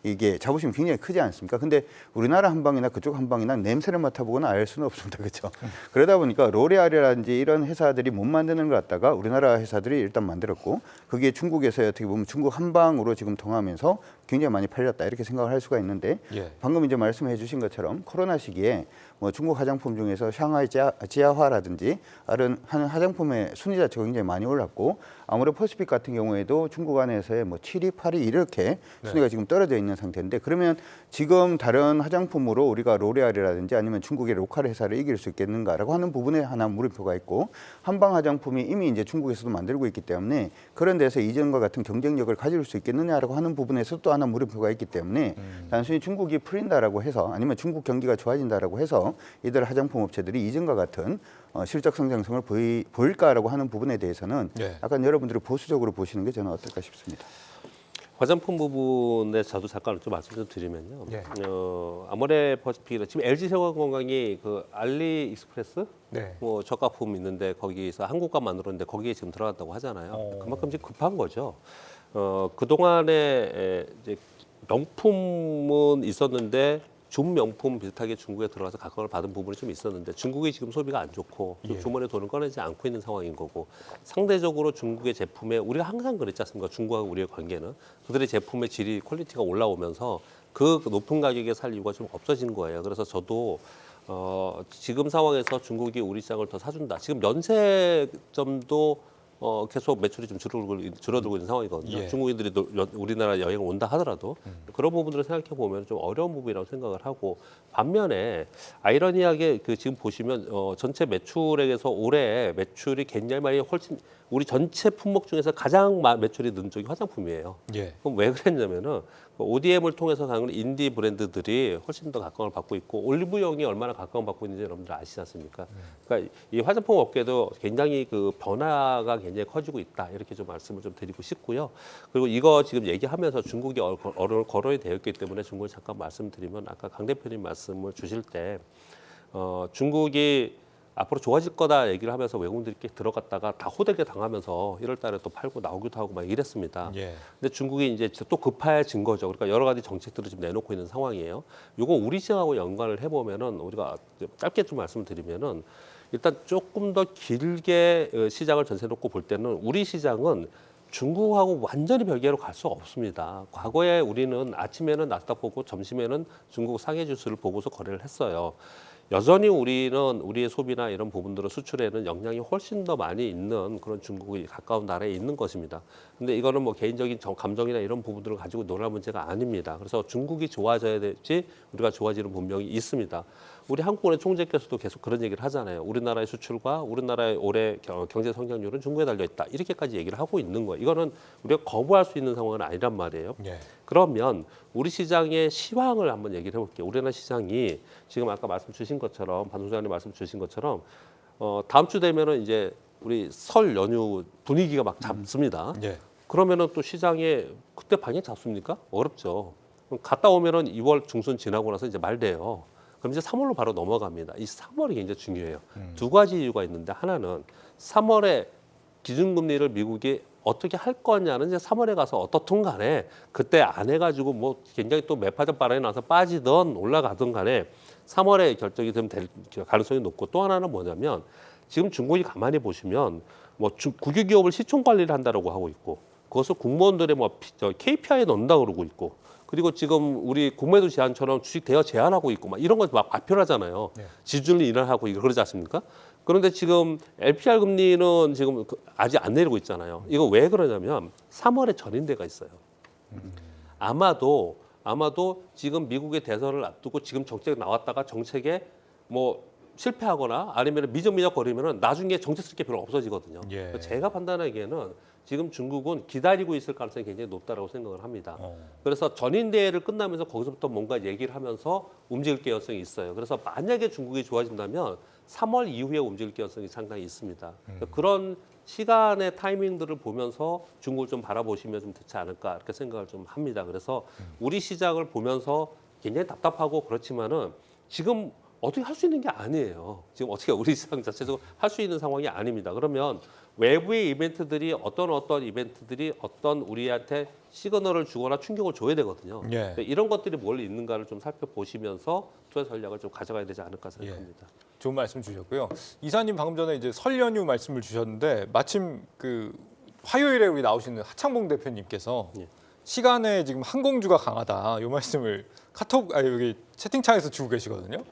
B: 이게 자부심이 굉장히 크지 않습니까? 근데 우리나라 한방이나 그쪽 한방이나 냄새를 맡아보거나 알 수는 없습니다. 그렇죠? 그러다 보니까 로레알이라든지 이런 회사들이 못 만드는 걸 갖다가 우리나라 회사들이 일단 만들었고 그게 중국에서 어떻게 보면 중국 한방으로 지금 통하면서 굉장히 많이 팔렸다 이렇게 생각을 할 수가 있는데
A: 예.
B: 방금 이제 말씀해 주신 것처럼 코로나 시기에 뭐 중국 화장품 중에서 샹하이 지아화라든지 다른 하는 화장품의 순위 자체가 굉장히 많이 올랐고 아모레 퍼시픽 같은 경우에도 중국 안에서의 뭐 7위, 8위 이렇게 순위가 지금 떨어져 있는 상태인데 그러면 지금 다른 화장품으로 우리가 로레알이라든지 아니면 중국의 로컬 회사를 이길 수 있겠는가라고 하는 부분에 하나 물음표가 있고 한방 화장품이 이미 이제 중국에서도 만들고 있기 때문에 그런 데서 이전과 같은 경쟁력을 가질 수 있겠느냐라고 하는 부분에서 또 하나 물음표가 있기 때문에 단순히 중국이 풀린다라고 해서 아니면 중국 경기가 좋아진다라고 해서 이들 화장품 업체들이 이전과 같은 실적 성장성을 보일까라고 하는 부분에 대해서는
A: 네.
B: 약간 여러분들이 보수적으로 보시는 게 저는 어떨까 싶습니다.
C: 화장품 부분에 저도 잠깐 좀 말씀 좀 드리면요.
A: 예.
C: 아모레 퍼시픽이나 지금 LG생활건강이 그 알리익스프레스
A: 네.
C: 뭐 저가품 있는데 거기서 한국관 만들었는데 거기에 지금 들어갔다고 하잖아요. 그만큼 지금 급한 거죠. 그 동안에 이제 명품은 있었는데 준명품 비슷하게 중국에 들어가서 각광을 받은 부분이 좀 있었는데 중국이 지금 소비가 안 좋고 좀
A: 예.
C: 주머니에 돈을 꺼내지 않고 있는 상황인 거고 상대적으로 중국의 제품에 우리가 항상 그랬지 않습니까? 중국하고 우리의 관계는 그들의 제품의 질이 퀄리티가 올라오면서 그 높은 가격에 살 이유가 좀 없어진 거예요. 그래서 저도 지금 상황에서 중국이 우리 시장을 더 사준다. 지금 면세점도 계속 매출이 좀 줄어들고 있는 상황이거든요.
A: 예.
C: 중국인들이 우리나라 여행을 온다 하더라도 그런 부분들을 생각해 보면 좀 어려운 부분이라고 생각을 하고 반면에 아이러니하게 그 지금 보시면 전체 매출액에서 올해 매출이 굉장히 훨씬 우리 전체 품목 중에서 가장 매출이 는 쪽이 화장품이에요.
A: 예.
C: 그럼 왜 그랬냐면은 ODM을 통해서 가는 인디 브랜드들이 훨씬 더 각광을 받고 있고 올리브영이 얼마나 각광을 받고 있는지 여러분들 아시지 않습니까? 그러니까 이 화장품 업계도 굉장히 그 변화가 굉장히 커지고 있다 이렇게 좀 말씀을 좀 드리고 싶고요. 그리고 이거 지금 얘기하면서 중국이 거론이 되었기 때문에 중국을 잠깐 말씀드리면 아까 강 대표님 말씀을 주실 때 중국이 앞으로 좋아질 거다 얘기를 하면서 외국인들이 들어갔다가 다 호되게 당하면서 1월 달에 또 팔고 나오기도 하고 막 이랬습니다.
A: 예.
C: 근데 중국이 이제 또 급해진 거죠. 그러니까 여러 가지 정책들을 지금 내놓고 있는 상황이에요. 이거 우리 시장하고 연관을 해보면은 우리가 짧게 좀 말씀드리면은 일단 조금 더 길게 시장을 전세 놓고 볼 때는 우리 시장은 중국하고 완전히 별개로 갈 수 없습니다. 과거에 우리는 아침에는 나스닥 보고 점심에는 중국 상해 지수를 보고서 거래를 했어요. 여전히 우리는 우리의 소비나 이런 부분들은 수출에는 영향이 훨씬 더 많이 있는 그런 중국이 가까운 나라에 있는 것입니다. 근데 이거는 뭐 개인적인 감정이나 이런 부분들을 가지고 논할 문제가 아닙니다. 그래서 중국이 좋아져야 될지 우리가 좋아지는 분명히 있습니다. 우리 한국은행 총재께서도 계속 그런 얘기를 하잖아요. 우리나라의 수출과 우리나라의 올해 경제 성장률은 중국에 달려 있다. 이렇게까지 얘기를 하고 있는 거예요. 이거는 우리가 거부할 수 있는 상황은 아니란 말이에요.
A: 예.
C: 그러면 우리 시장의 시황을 한번 얘기를 해볼게요. 우리나라 시장이 지금 아까 말씀 주신 것처럼 반 소장님 말씀 주신 것처럼 다음 주 되면은 이제 우리 설 연휴 분위기가 막 잡습니다.
A: 예.
C: 그러면은 또 시장에 그때 방향 잡습니까? 어렵죠. 그럼 갔다 오면은 2월 중순 지나고 나서 이제 말돼요. 그럼 이제 3월로 바로 넘어갑니다. 이 3월이 굉장히 중요해요. 두 가지 이유가 있는데 하나는 3월에 기준금리를 미국이 어떻게 할 거냐는 이제 3월에 가서 어떻든 간에 그때 안 해가지고 뭐 굉장히 또 매파적 발언이 나서 빠지던 올라가든 간에 3월에 결정이 되면 될 가능성이 높고 또 하나는 뭐냐면 지금 중국이 가만히 보시면 뭐 국유기업을 시총 관리를 한다라고 하고 있고 그것을 공무원들의 뭐 KPI에 넣는다 그러고 있고 그리고 지금 우리 공매도 제한처럼 주식 대여 제한하고 있고 막 이런 거 막 발표를 하잖아요.
A: 네.
C: 지준을 인하하고 이거 그러지 않습니까? 그런데 지금 LPR 금리는 지금 아직 안 내리고 있잖아요. 이거 왜 그러냐면 3월에 전인대가 있어요. 아마도 지금 미국의 대선을 앞두고 지금 정책 나왔다가 정책에 뭐 실패하거나 아니면 미적미적 거리면은 나중에 정책 쓸 게 별로 없어지거든요.
A: 예.
C: 제가 판단하기에는 지금 중국은 기다리고 있을 가능성이 굉장히 높다라고 생각을 합니다. 그래서 전인대회를 끝나면서 거기서부터 뭔가 얘기를 하면서 움직일 가능성이 있어요. 그래서 만약에 중국이 좋아진다면 3월 이후에 움직일 가능성이 상당히 있습니다. 그런 시간의 타이밍들을 보면서 중국을 좀 바라보시면 좀 좋지 않을까 이렇게 생각을 좀 합니다. 그래서 우리 시장을 보면서 굉장히 답답하고 그렇지만은 지금 어떻게 할 수 있는 게 아니에요. 지금 어떻게 우리 시장 자체도 할 수 있는 상황이 아닙니다. 그러면 외부의 이벤트들이 어떤 이벤트들이 어떤 우리한테 시그널을 주거나 충격을 줘야 되거든요.
A: 예.
C: 이런 것들이 뭘 있는가를 좀 살펴보시면서 투자 전략을 좀 가져가야 되지 않을까 생각합니다.
A: 좋은 말씀 주셨고요. 이사님 방금 전에 이제 설 연휴 말씀을 주셨는데 마침 그 화요일에 우리 나오시는 하창봉 대표님께서
C: 예.
A: 시간에 지금 항공주가 강하다 이 말씀을 여기 채팅창에서 주고 계시거든요.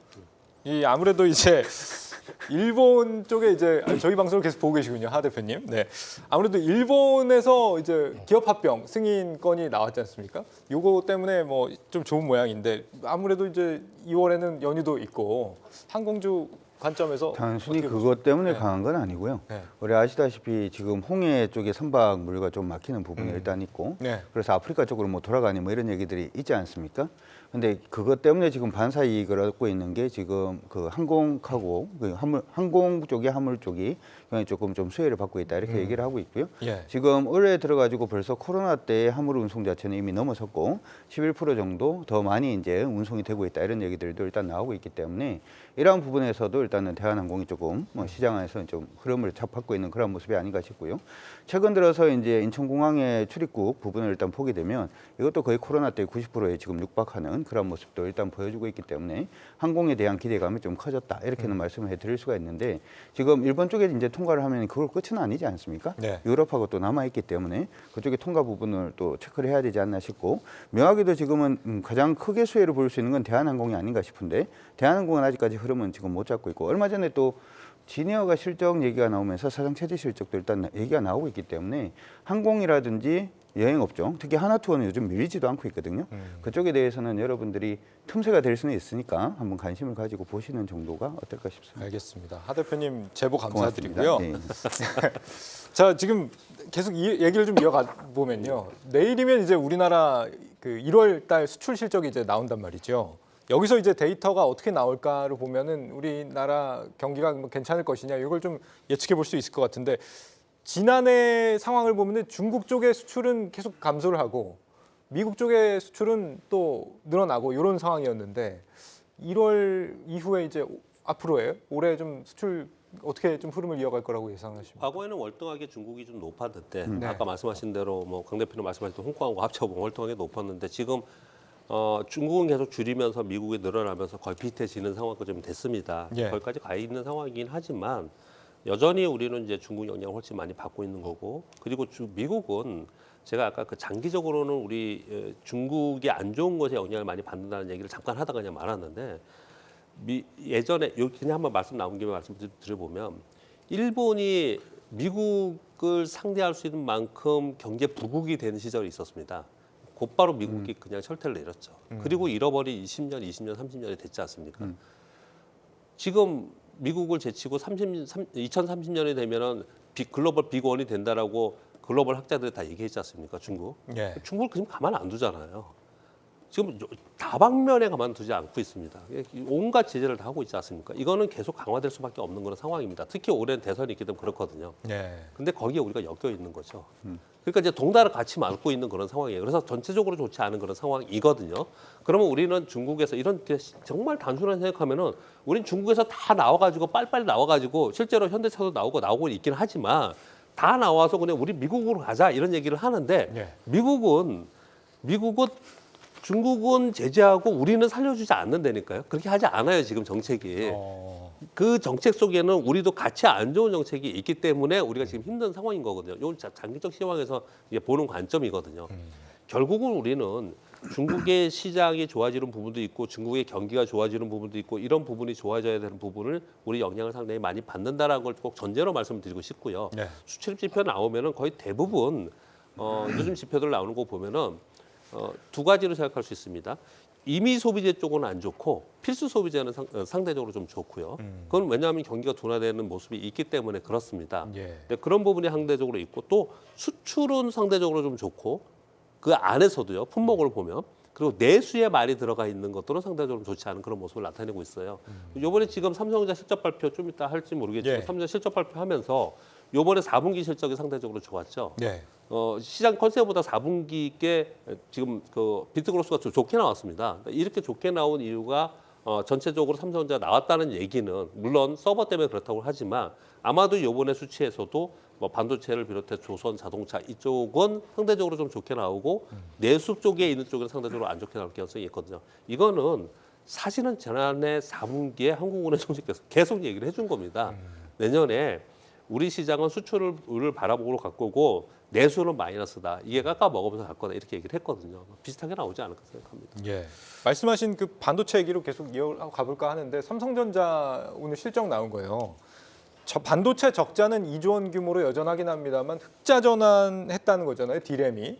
A: 이 아무래도 이제 일본 쪽에 이제 저희 방송을 계속 보고 계시군요, 하 대표님. 네, 아무래도 일본에서 이제 기업 합병 승인 건이 나왔지 않습니까? 요거 때문에 뭐 좀 좋은 모양인데 아무래도 이제 2월에는 연휴도 있고 항공주 관점에서
B: 단순히
A: 어떻게
B: 그것 때문에
A: 네.
B: 강한 건 아니고요.
A: 네.
B: 우리 아시다시피 지금 홍해 쪽에 선박 물류가 좀 막히는 부분이 일단 있고
A: 네.
B: 그래서 아프리카 쪽으로 뭐 돌아가니 뭐 이런 얘기들이 있지 않습니까? 근데 그것 때문에 지금 반사 이익을 얻고 있는 게 지금 그 항공카고 그 항공 쪽이 화물 쪽이 굉장히 조금 좀 수혜를 받고 있다 이렇게 얘기를 하고 있고요.
A: 예.
B: 지금 올해 들어가지고 벌써 코로나 때 화물 운송 자체는 이미 넘어섰고 11% 정도 더 많이 이제 운송이 되고 있다 이런 얘기들도 일단 나오고 있기 때문에 이러한 부분에서도 일단은 대한항공이 조금 뭐 시장 안에서 좀 흐름을 잡고 있는 그런 모습이 아닌가 싶고요. 최근 들어서 이제 인천공항의 출입국 부분을 일단 보게 되면 이것도 거의 코로나 때 90%에 지금 육박하는 그런 모습도 일단 보여주고 있기 때문에 항공에 대한 기대감이 좀 커졌다 이렇게는 말씀을 해드릴 수가 있는데 지금 일본 쪽에 이제 통과를 하면 그걸 끝은 아니지 않습니까?
A: 네.
B: 유럽하고 또 남아 있기 때문에 그쪽에 통과 부분을 또 체크를 해야 되지 않나 싶고 묘하게도 지금은 가장 크게 수혜를 볼 수 있는 건 대한항공이 아닌가 싶은데 대한항공은 아직까지 흐름은 지금 못 잡고 있고 얼마 전에 또 지니어가 실적 얘기가 나오면서 사상 최대 실적도 일단 얘기가 나오고 있기 때문에 항공이라든지 여행업종, 특히 하나투어는 요즘 밀리지도 않고 있거든요. 그쪽에 대해서는 여러분들이 틈새가 될 수는 있으니까 한번 관심을 가지고 보시는 정도가 어떨까 싶습니다.
A: 알겠습니다. 하 대표님 제보 감사드리고요.
B: 고맙습니다. 네.
A: 자, 지금 계속 이 얘기를 좀 이어가 보면요. 내일이면 이제 우리나라 그 1월 달 수출 실적이 이제 나온단 말이죠. 여기서 이제 데이터가 어떻게 나올까를 보면은 우리나라 경기가 뭐 괜찮을 것이냐 이걸 좀 예측해 볼 수 있을 것 같은데 지난해 상황을 보면은 중국 쪽의 수출은 계속 감소를 하고 미국 쪽의 수출은 또 늘어나고 이런 상황이었는데 1월 이후에 이제 앞으로의 올해 좀 수출 어떻게 좀 흐름을 이어갈 거라고 예상하십니까?
C: 과거에는 월등하게 중국이 좀 높았는데
A: 네.
C: 아까 말씀하신 대로 뭐 강 대표님 말씀하신 대로 홍콩하고 합쳐보면 월등하게 높았는데 지금 중국은 계속 줄이면서 미국이 늘어나면서 거의 비슷해지는 상황까지 좀 됐습니다.
A: 예.
C: 거기까지 가 있는 상황이긴 하지만 여전히 우리는 이제 중국 영향을 훨씬 많이 받고 있는 거고 그리고 미국은 제가 아까 그 장기적으로는 우리 중국이 안 좋은 것에 영향을 많이 받는다는 얘기를 잠깐 하다가 그냥 말았는데 예전에 여기 그냥 한번 말씀 나온 김에 말씀드려보면 일본이 미국을 상대할 수 있는 만큼 경제 부국이 되는 시절이 있었습니다. 곧바로 미국이 그냥 철퇴를 내렸죠. 그리고 잃어버린 20년, 30년이 됐지 않습니까? 지금 미국을 제치고 2030년이 되면은 글로벌 빅원이 된다라고 글로벌 학자들이 다 얘기했지 않습니까? 중국.
A: 예.
C: 중국을 그냥 가만 안 두잖아요. 지금 다방면에 가만두지 않고 있습니다. 온갖 제재를 다 하고 있지 않습니까? 이거는 계속 강화될 수밖에 없는 그런 상황입니다. 특히 올해는 대선이 있기 때문에 그렇거든요.
A: 네.
C: 근데 거기에 우리가 엮여 있는 거죠. 그러니까 이제 동달을 같이 맞고 있는 그런 상황이에요. 그래서 전체적으로 좋지 않은 그런 상황이거든요. 그러면 우리는 중국에서 이런 정말 단순한 생각하면은 우린 중국에서 다 나와가지고 빨리빨리 나와가지고 실제로 현대차도 나오고 있긴 하지만 다 나와서 그냥 우리 미국으로 가자 이런 얘기를 하는데
A: 네.
C: 미국은 중국은 제재하고 우리는 살려주지 않는다니까요. 그렇게 하지 않아요 지금 정책이. 그 정책 속에는 우리도 같이 안 좋은 정책이 있기 때문에 우리가 지금 힘든 상황인 거거든요. 이건 장기적 시황에서 이제 보는 관점이거든요. 결국은 우리는 중국의 시장이 좋아지는 부분도 있고 중국의 경기가 좋아지는 부분도 있고 이런 부분이 좋아져야 되는 부분을 우리 영향을 상당히 많이 받는다라는 걸 꼭 전제로 말씀드리고 싶고요.
A: 네.
C: 수출입 지표 나오면은 거의 대부분 요즘 지표들 나오는 거 보면은 두 가지로 생각할 수 있습니다. 임의 소비재 쪽은 안 좋고 필수 소비재는 상대적으로 좀 좋고요. 그건 왜냐하면 경기가 둔화되는 모습이 있기 때문에 그렇습니다.
A: 예.
C: 근데 그런 부분이 상대적으로 있고 또 수출은 상대적으로 좀 좋고 그 안에서도요 품목을 보면 그리고 내수에 많이 들어가 있는 것들은 상대적으로 좋지 않은 그런 모습을 나타내고 있어요. 이번에 지금 삼성전자 실적 발표 좀 이따 할지 모르겠지만
A: 예.
C: 삼성전자 실적 발표하면서 이번에 4분기 실적이 상대적으로 좋았죠.
A: 네.
C: 시장 컨셉보다 4분기께 지금 그 비트그로스가 좋게 나왔습니다. 이렇게 좋게 나온 이유가 전체적으로 삼성전자 나왔다는 얘기는 물론 서버 때문에 그렇다고 하지만 아마도 이번에 수치에서도 뭐 반도체를 비롯해 조선, 자동차 이쪽은 상대적으로 좀 좋게 나오고 내수 쪽에 있는 쪽은 상대적으로 안 좋게 나올 가능성이 있거든요. 이거는 사실은 지난해 4분기에 한국은행 총재께서 계속 얘기를 해준 겁니다. 내년에 우리 시장은 수출을 바라보고 갈 거고 내수는 마이너스다. 이게 깎아 먹으면서 갈 거다. 이렇게 얘기를 했거든요. 비슷하게 나오지 않을까 생각합니다.
A: 예. 말씀하신 그 반도체 얘기로 계속 이어가고 가볼까 하는데 삼성전자 오늘 실적 나온 거예요. 저 반도체 적자는 2조 원 규모로 여전하긴 합니다만 흑자 전환했다는 거잖아요. D램이.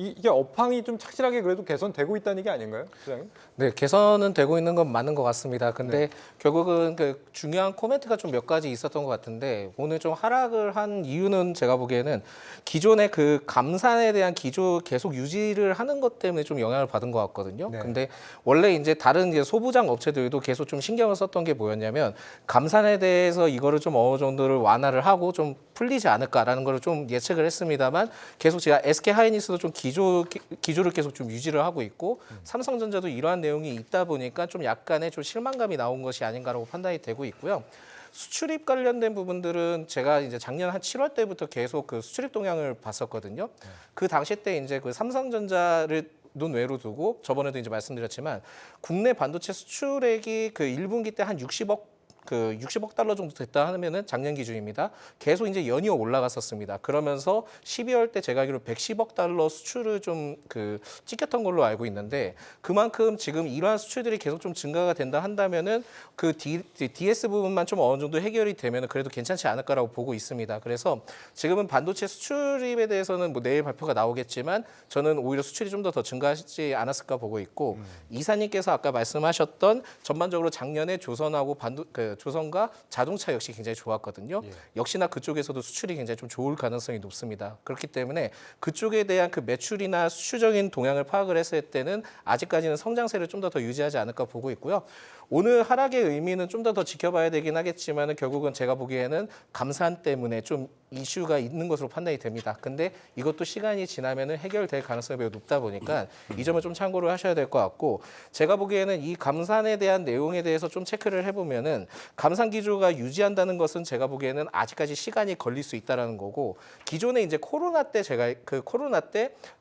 A: 이게 업황이 좀 착실하게 그래도 개선되고 있다는 게 아닌가요, 부장님?
D: 네, 개선은 되고 있는 건 맞는 것 같습니다. 근데 결국은 그 중요한 코멘트가 좀 몇 가지 있었던 것 같은데 오늘 좀 하락을 한 이유는 제가 보기에는 기존의 그 감산에 대한 기조 계속 유지를 하는 것 때문에 좀 영향을 받은 것 같거든요.
A: 네.
D: 근데 원래 이제 다른 이제 소부장 업체들도 계속 좀 신경을 썼던 게 뭐였냐면 감산에 대해서 이거를 좀 어느 정도를 완화를 하고 좀 풀리지 않을까라는 걸 좀 예측을 했습니다만 계속 제가 SK 하이닉스도 좀 기조를 계속 좀 유지를 하고 있고 삼성전자도 이러한 내용이 있다 보니까 좀 약간의 좀 실망감이 나온 것이 아닌가라고 판단이 되고 있고요. 수출입 관련된 부분들은 제가 이제 작년 한 7월 때부터 계속 그 수출입 동향을 봤었거든요. 그 당시 때 이제 그 삼성전자를 논외로 두고 저번에도 이제 말씀드렸지만 국내 반도체 수출액이 그 1분기 때 한 60억 달러 정도 됐다 하면은 작년 기준입니다. 계속 이제 연이어 올라갔었습니다. 그러면서 12월 때 제가 알기로 110억 달러 수출을 좀 그 찍혔던 걸로 알고 있는데 그만큼 지금 이러한 수출들이 계속 좀 증가가 된다 한다면은 그 DS 부분만 좀 어느 정도 해결이 되면은 그래도 괜찮지 않을까라고 보고 있습니다. 그래서 지금은 반도체 수출입에 대해서는 뭐 내일 발표가 나오겠지만 저는 오히려 수출이 좀 더 증가하지 않았을까 보고 있고 이사님께서 아까 말씀하셨던 전반적으로 작년에 조선하고 조선과 자동차 역시 굉장히 좋았거든요. 역시나 그쪽에서도 수출이 굉장히 좀 좋을 가능성이 높습니다. 그렇기 때문에 그쪽에 대한 그 매출이나 수출적인 동향을 파악을 했을 때는 아직까지는 성장세를 좀 더 유지하지 않을까 보고 있고요. 오늘 하락의 의미는 좀 더 지켜봐야 되긴 하겠지만 결국은 제가 보기에는 감산 때문에 좀 이슈가 있는 것으로 판단이 됩니다. 근데 이것도 시간이 지나면 해결될 가능성이 매우 높다 보니까 이 점을 좀 참고를 하셔야 될 것 같고 제가 보기에는 이 감산에 대한 내용에 대해서 좀 체크를 해보면은 감산 기조가 유지한다는 것은 제가 보기에는 아직까지 시간이 걸릴 수 있다라는 거고 기존에 이제 코로나 때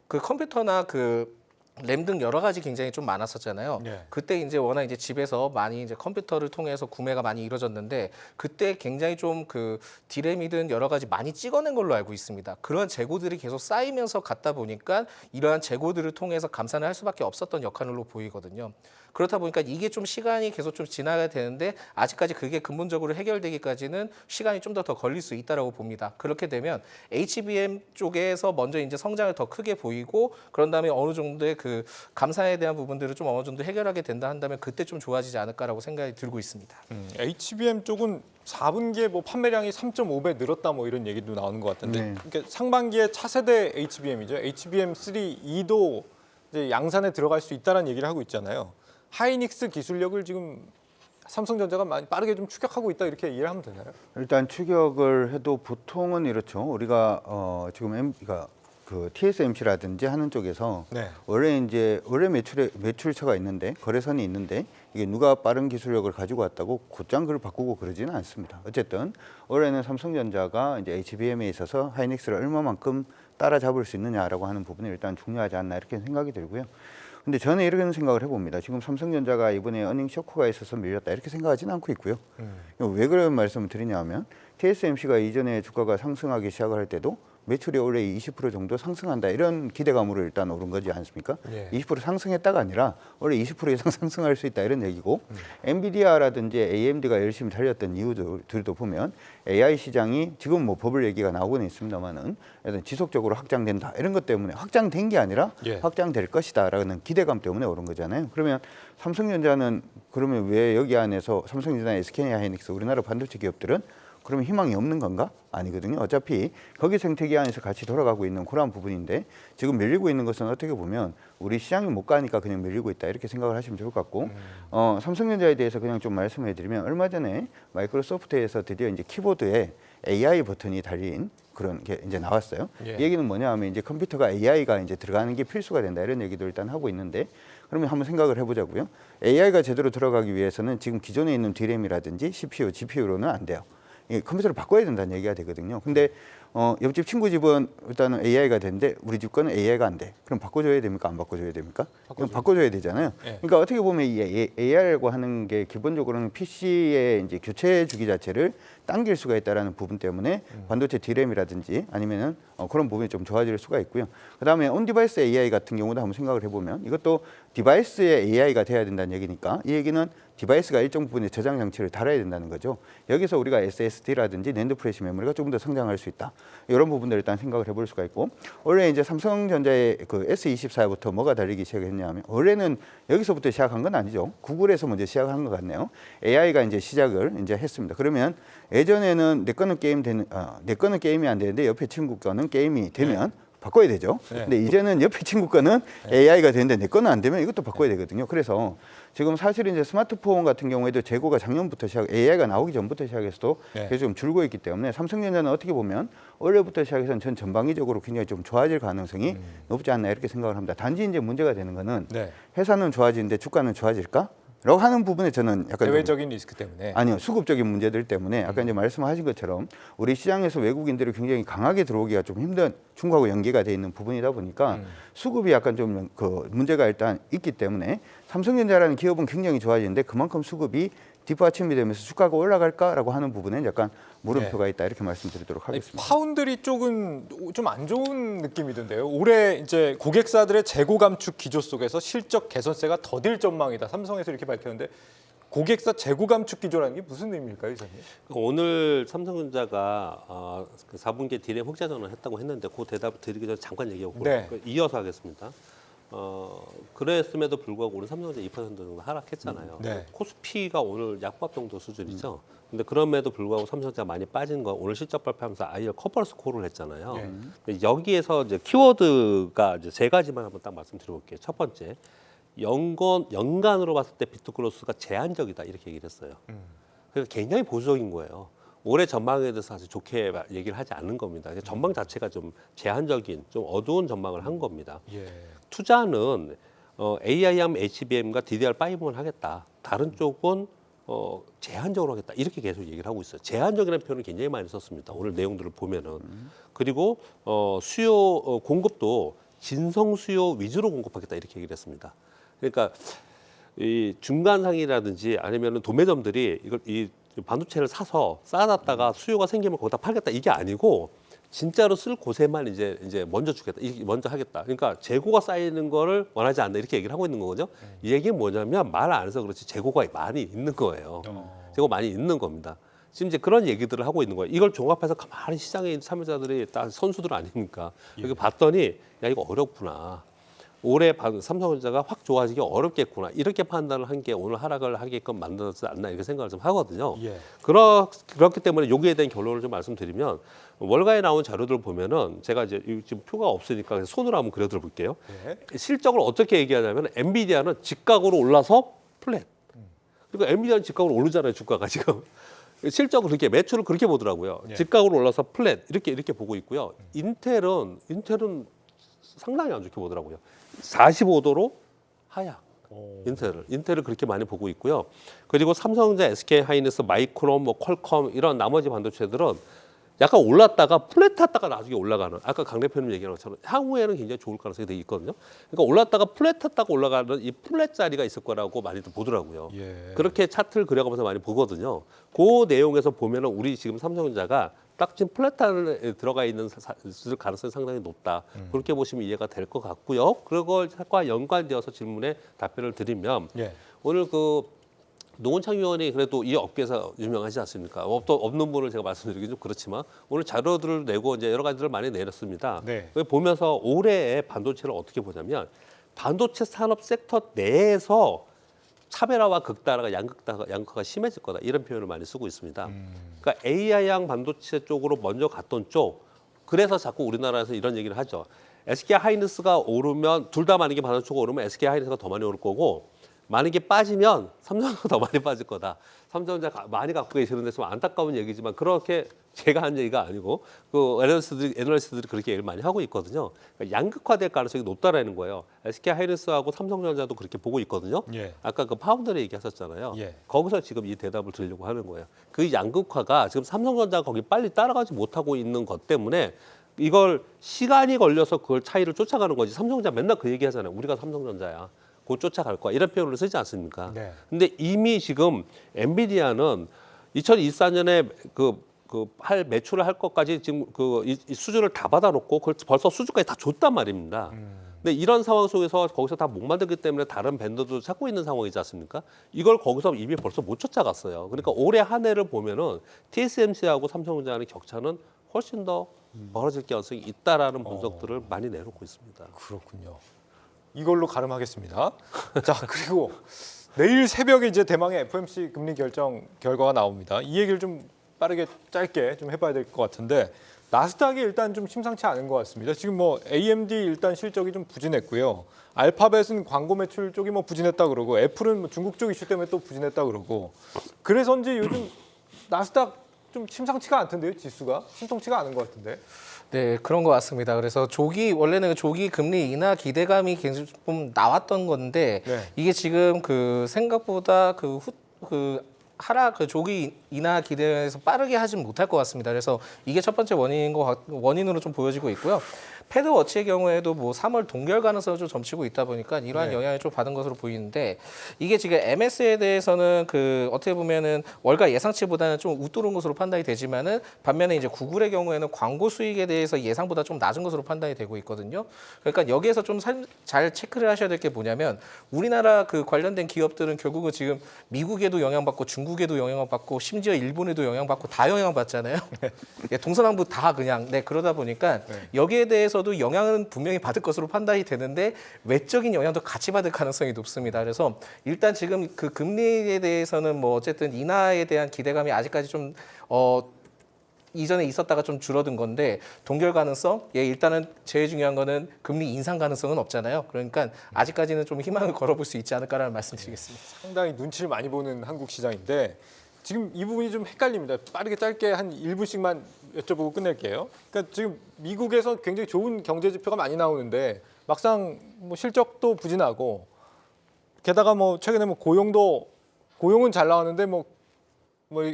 D: 그 컴퓨터나 램 등 여러 가지 굉장히 좀 많았었잖아요.
A: 네.
D: 그때 이제 워낙 이제 집에서 많이 이제 컴퓨터를 통해서 구매가 많이 이루어졌는데 그때 굉장히 좀 그 D램이든 여러 가지 많이 찍어낸 걸로 알고 있습니다. 그런 재고들이 계속 쌓이면서 갔다 보니까 이러한 재고들을 통해서 감산을 할 수밖에 없었던 역할로 보이거든요. 그렇다 보니까 이게 좀 시간이 계속 좀 지나가야 되는데 아직까지 그게 근본적으로 해결되기까지는 시간이 좀 더 걸릴 수 있다라고 봅니다. 그렇게 되면 HBM 쪽에서 먼저 이제 성장을 더 크게 보이고 그런 다음에 어느 정도의 그 감산에 대한 부분들을 좀 어느 정도 해결하게 된다 한다면 그때 좀 좋아지지 않을까라고 생각이 들고 있습니다.
A: HBM 쪽은 4분기에 뭐 판매량이 3.5배 늘었다 뭐 이런 얘기도 나오는 것 같은데
B: 네.
A: 그러니까 상반기에 차세대 HBM이죠. HBM3 E도 이제 양산에 들어갈 수 있다는 얘기를 하고 있잖아요. 하이닉스 기술력을 지금 삼성전자가 많이 빠르게 좀 추격하고 있다 이렇게 이해를 하면 되나요?
B: 일단 추격을 해도 보통은 이렇죠. 우리가 지금 그 TSMC라든지 하는 쪽에서
A: 네.
B: 원래 매출처가 있는데 거래선이 있는데 이게 누가 빠른 기술력을 가지고 왔다고 곧장 그걸 바꾸고 그러지는 않습니다. 어쨌든 올해는 삼성전자가 이제 HBM에 있어서 하이닉스를 얼마만큼 따라잡을 수 있느냐라고 하는 부분이 일단 중요하지 않나 이렇게 생각이 들고요. 근데 저는 이런 생각을 해봅니다. 지금 삼성전자가 이번에 어닝 쇼크가 있어서 밀렸다 이렇게 생각하지는 않고 있고요. 왜 그런 말씀을 드리냐면 TSMC가 이전에 주가가 상승하기 시작을 할 때도 매출이 올해 20% 정도 상승한다 이런 기대감으로 일단 오른 거지 않습니까?
A: 예.
B: 20% 상승했다가 아니라 올해 20% 이상 상승할 수 있다 이런 얘기고 엔비디아라든지 AMD가 열심히 달렸던 이유들도 보면 AI 시장이 지금 뭐 버블 얘기가 나오고는 있습니다만은 지속적으로 확장된다 이런 것 때문에 확장된 게 아니라
A: 예.
B: 확장될 것이다라는 기대감 때문에 오른 거잖아요. 그러면 삼성전자는 그러면 왜 여기 안에서 삼성전자, SK하이닉스 우리나라 반도체 기업들은 그러면 희망이 없는 건가? 아니거든요. 어차피 거기 생태계 안에서 같이 돌아가고 있는 그러한 부분인데 지금 밀리고 있는 것은 어떻게 보면 우리 시장이 못 가니까 그냥 밀리고 있다 이렇게 생각을 하시면 좋을 것 같고 삼성전자에 대해서 그냥 좀 말씀해 드리면 얼마 전에 마이크로소프트에서 드디어 이제 키보드에 AI 버튼이 달린 그런 게 이제 나왔어요.
A: 예.
B: 이 얘기는 뭐냐 하면 이제 컴퓨터가 AI가 이제 들어가는 게 필수가 된다 이런 얘기도 일단 하고 있는데 그러면 한번 생각을 해보자고요. AI가 제대로 들어가기 위해서는 지금 기존에 있는 D램이라든지 CPU, GPU로는 안 돼요. 이 컴퓨터를 바꿔야 된다는 얘기가 되거든요. 근데 옆집 친구 집은 일단은 AI가 되는데 우리 집 거는 AI가 안 돼. 그럼 바꿔줘야 됩니까? 안 바꿔줘야 됩니까? 이건 바꿔줘야 되잖아요.
A: 네.
B: 그러니까 어떻게 보면 이 AI라고 하는 게 기본적으로는 PC의 이제 교체 주기 자체를 당길 수가 있다라는 부분 때문에 반도체 D램이라든지 아니면은 그런 부분이 좀 좋아질 수가 있고요. 그다음에 온 디바이스 AI 같은 경우도 한번 생각을 해보면 이것도 디바이스의 AI가 돼야 된다는 얘기니까 이 얘기는 디바이스가 일정 부분의 저장 장치를 달아야 된다는 거죠. 여기서 우리가 SSD라든지 낸드 프레시 메모리가 조금 더 성장할 수 있다. 이런 부분들 일단 생각을 해볼 수가 있고 원래 이제 삼성전자의 그 S24부터 뭐가 달리기 시작했냐면 원래는 여기서부터 시작한 건 아니죠. 구글에서 먼저 시작한 것 같네요. AI가 이제 시작을 이제 했습니다. 그러면 예전에는 내 거는 내 거는 게임이 안 되는데 옆에 친구 거는 게임이 되면 바꿔야 되죠.
A: 네.
B: 근데 이제는 옆에 친구 거는 AI가 되는데 내 거는 안 되면 이것도 바꿔야 되거든요. 그래서 지금 사실 이제 스마트폰 같은 경우에도 재고가 작년부터 AI가 나오기 전부터 시작해서도
A: 네.
B: 계속 좀 줄고 있기 때문에 삼성전자는 어떻게 보면 올해부터 시작해서는 전 전방위적으로 굉장히 좀 좋아질 가능성이 높지 않나 이렇게 생각을 합니다. 단지 이제 문제가 되는 거는
A: 네.
B: 회사는 좋아지는데 주가는 좋아질까? 라고 하는 부분에 저는 약간 좀
A: 대외적인 리스크 때문에.
B: 아니요, 수급적인 문제들 때문에 아까 이제 말씀하신 것처럼 우리 시장에서 외국인들이 굉장히 강하게 들어오기가 좀 힘든 중국하고 연계가 돼 있는 부분이다 보니까 수급이 약간 좀 그 문제가 일단 있기 때문에 삼성전자라는 기업은 굉장히 좋아지는데 그만큼 수급이 뒷받침이 되면서 주가가 올라갈까라고 하는 부분에 약간 물음표가 있다 이렇게 말씀드리도록
A: 아니,
B: 하겠습니다.
A: 파운드리 쪽은 좀 안 좋은 느낌이던데요. 올해 이제 고객사들의 재고 감축 기조 속에서 실적 개선세가 더딜 전망이다. 삼성에서 이렇게 밝혔는데 고객사 재고 감축 기조라는 게 무슨 의미일까요, 이사님?
C: 오늘 삼성전자가 그 4분기 D램 흑자 전환을 했다고 했는데 그 대답 드리기 전에 잠깐 얘기하고
A: 네.
C: 이어서 하겠습니다. 그랬음에도 불구하고 오늘 삼성전자 2% 정도 하락했잖아요.
A: 네.
C: 코스피가 오늘 약밥 정도 수준이죠. 근데 그럼에도 불구하고 삼성전자 많이 빠진 거 오늘 실적 발표하면서 아예 커퍼런스 콜을 했잖아요.
A: 네.
C: 근데 여기에서 이제 키워드가 이제 세 가지만 한번 딱 말씀드려볼게요. 첫 번째, 연간으로 봤을 때 비트그로스가 제한적이다 이렇게 얘기를 했어요. 그러니까 굉장히 보수적인 거예요. 올해 전망에 대해서 사실 좋게 얘기를 하지 않는 겁니다. 전망 자체가 좀 제한적인, 좀 어두운 전망을 한 겁니다.
A: 예.
C: 투자는 AIM, HBM과 DDR5만 하겠다. 다른 쪽은 제한적으로 하겠다. 이렇게 계속 얘기를 하고 있어요. 제한적이라는 표현을 굉장히 많이 썼습니다. 오늘 내용들을 보면은. 그리고 공급도 진성 수요 위주로 공급하겠다. 이렇게 얘기를 했습니다. 그러니까 이 중간상이라든지 아니면은 도매점들이 이 반도체를 사서 쌓아놨다가 수요가 생기면 거기다 팔겠다. 이게 아니고 진짜로 쓸 곳에만 이제 먼저 주겠다, 먼저 하겠다. 그러니까 재고가 쌓이는 거를 원하지 않는다 이렇게 얘기를 하고 있는 거거든요. 이 얘기는 뭐냐면 말 안 해서 그렇지 재고가 많이 있는 거예요. 재고 많이 있는 겁니다. 지금 이제 그런 얘기들을 하고 있는 거예요. 이걸 종합해서 가만히 시장에 있는 참여자들이 다 선수들 아닙니까? 여기 봤더니 야 이거 어렵구나. 올해 삼성전자가 확 좋아지기 어렵겠구나 이렇게 판단을 한 게 오늘 하락을 하게끔 만들지 않나 이렇게 생각을 좀 하거든요.
A: 예.
C: 그렇기 때문에 여기에 대한 결론을 좀 말씀드리면 월가에 나온 자료들 보면은 제가 이제 지금 표가 없으니까 손으로 한번 그려드려 볼게요.
A: 예.
C: 실적을 어떻게 얘기하냐면 엔비디아는 직각으로 올라서 플랫. 그러니까 엔비디아는 직각으로 오르잖아요 주가가 지금. 실적을 그렇게 매출을 그렇게 보더라고요.
A: 예.
C: 직각으로 올라서 플랫 이렇게 보고 있고요. 인텔은 상당히 안 좋게 보더라고요. 45도로 하향. 인텔을 그렇게 많이 보고 있고요. 그리고 삼성전자, SK하이닉스, 마이크론, 뭐 퀄컴 이런 나머지 반도체들은 약간 올랐다가 플랫했다가 나중에 올라가는 아까 강 대표님 얘기한 것처럼 향후에는 굉장히 좋을 가능성이 되게 있거든요. 그러니까 올랐다가 플랫했다가 올라가는 이 플랫 자리가 있을 거라고 많이들 보더라고요.
A: 예.
C: 그렇게 차트를 그려가면서 많이 보거든요. 그 내용에서 보면은 우리 지금 삼성전자가 딱 지금 플랫탄에 들어가 있는 가능성이 상당히 높다. 그렇게 보시면 이해가 될 것 같고요. 그것과 연관되어서 질문에 답변을 드리면
A: 예.
C: 오늘 노원창 의원이 그래도 이 업계에서 유명하지 않습니까? 또 없는 분을 제가 말씀드리기 좀 그렇지만 오늘 자료들을 내고 이제 여러 가지를 많이 내렸습니다.
A: 네.
C: 보면서 올해의 반도체를 어떻게 보냐면 반도체 산업 섹터 내에서 차별화와 극단화가 양극화가 심해질 거다 이런 표현을 많이 쓰고 있습니다. 그러니까 AI양 반도체 쪽으로 먼저 갔던 쪽 그래서 자꾸 우리나라에서 이런 얘기를 하죠. SK하이닉스가 오르면 둘 다 만약에 반도체가 오르면 SK하이닉스가 더 많이 오를 거고 만약에 빠지면 삼성전자가 더 많이 빠질 거다. 삼성전자 많이 갖고 계시는데 좀 안타까운 얘기지만 그렇게 제가 한 얘기가 아니고 애널리스트들이 그렇게 얘기를 많이 하고 있거든요. 그러니까 양극화될 가능성이 높다라는 거예요. SK하이닉스하고 삼성전자도 그렇게 보고 있거든요.
A: 예.
C: 아까 그 파운드리 얘기하셨잖아요.
A: 예.
C: 거기서 지금 이 대답을 드리려고 하는 거예요. 그 양극화가 지금 삼성전자가 거기 빨리 따라가지 못하고 있는 것 때문에 이걸 시간이 걸려서 그걸 차이를 쫓아가는 거지. 삼성전자 맨날 그 얘기 하잖아요. 우리가 삼성전자야. 곧 쫓아갈 거야. 이런 표현을 쓰지 않습니까?
A: 네.
C: 근데 이미 지금 엔비디아는 2024년에 할 매출을 할 것까지 지금 이 수주를 다 받아놓고 그걸 벌써 수주까지 다 줬단 말입니다. 근데 이런 상황 속에서 거기서 다 못 만들기 때문에 다른 벤더도 찾고 있는 상황이지 않습니까? 이걸 거기서 이미 벌써 못 쫓아갔어요. 그러니까 올해 한 해를 보면은 TSMC하고 삼성전자의 격차는 훨씬 더 벌어질 가능성이 있다라는 분석들을 많이 내놓고 있습니다.
A: 그렇군요. 이걸로 가름하겠습니다. 자, 그리고 내일 새벽에 이제 대망의 FOMC 금리 결정 결과가 나옵니다. 이 얘기를 좀 빠르게 짧게 좀 해봐야 될 것 같은데 나스닥이 일단 좀 심상치 않은 것 같습니다. 지금 뭐 AMD 일단 실적이 좀 부진했고요. 알파벳은 광고 매출 쪽이 뭐 부진했다 그러고 애플은 뭐 중국 쪽 이슈 때문에 또 부진했다 그러고 그래서인지 요즘 나스닥 좀 심상치가 않던데요, 지수가 신통치가 않은 것 같은데.
D: 네, 그런 것 같습니다. 그래서 원래는 조기 금리 인하 기대감이 굉장히 좀 나왔던 건데
A: 네.
D: 이게 지금 생각보다 하락 조기 인하 기대에서 빠르게 하진 못할 것 같습니다. 그래서 이게 첫 번째 원인으로 좀 보여지고 있고요. 패드워치의 경우에도 뭐 3월 동결 가능성을 좀 점치고 있다 보니까 이러한
A: 네.
D: 영향을 좀 받은 것으로 보이는데 이게 지금 MS에 대해서는 어떻게 보면은 월가 예상치보다는 좀 웃도른 것으로 판단이 되지만은 반면에 이제 구글의 경우에는 광고 수익에 대해서 예상보다 좀 낮은 것으로 판단이 되고 있거든요. 그러니까 여기에서 좀 잘 체크를 하셔야 될 게 뭐냐면 우리나라 관련된 기업들은 결국은 지금 미국에도 영향받고 중국에도 영향받고 심지어 일본에도 영향받고 다 영향받잖아요. 동서남북 다 그냥 그러다 보니까 여기에 대해서도 영향은 분명히 받을 것으로 판단이 되는데 외적인 영향도 같이 받을 가능성이 높습니다. 그래서 일단 지금 금리에 대해서는 뭐 어쨌든 인하에 대한 기대감이 아직까지 좀 이전에 있었다가 좀 줄어든 건데 동결 가능성, 일단은 제일 중요한 거는 금리 인상 가능성은 없잖아요. 그러니까 아직까지는 좀 희망을 걸어볼 수 있지 않을까라는 말씀드리겠습니다.
A: 상당히 눈치를 많이 보는 한국 시장인데 지금 이 부분이 좀 헷갈립니다. 빠르게 짧게 한 1분씩만 여쭤보고 끝낼게요. 그러니까 지금 미국에서 굉장히 좋은 경제 지표가 많이 나오는데 막상 뭐 실적도 부진하고 게다가 뭐 최근에 뭐 고용은 잘 나왔는데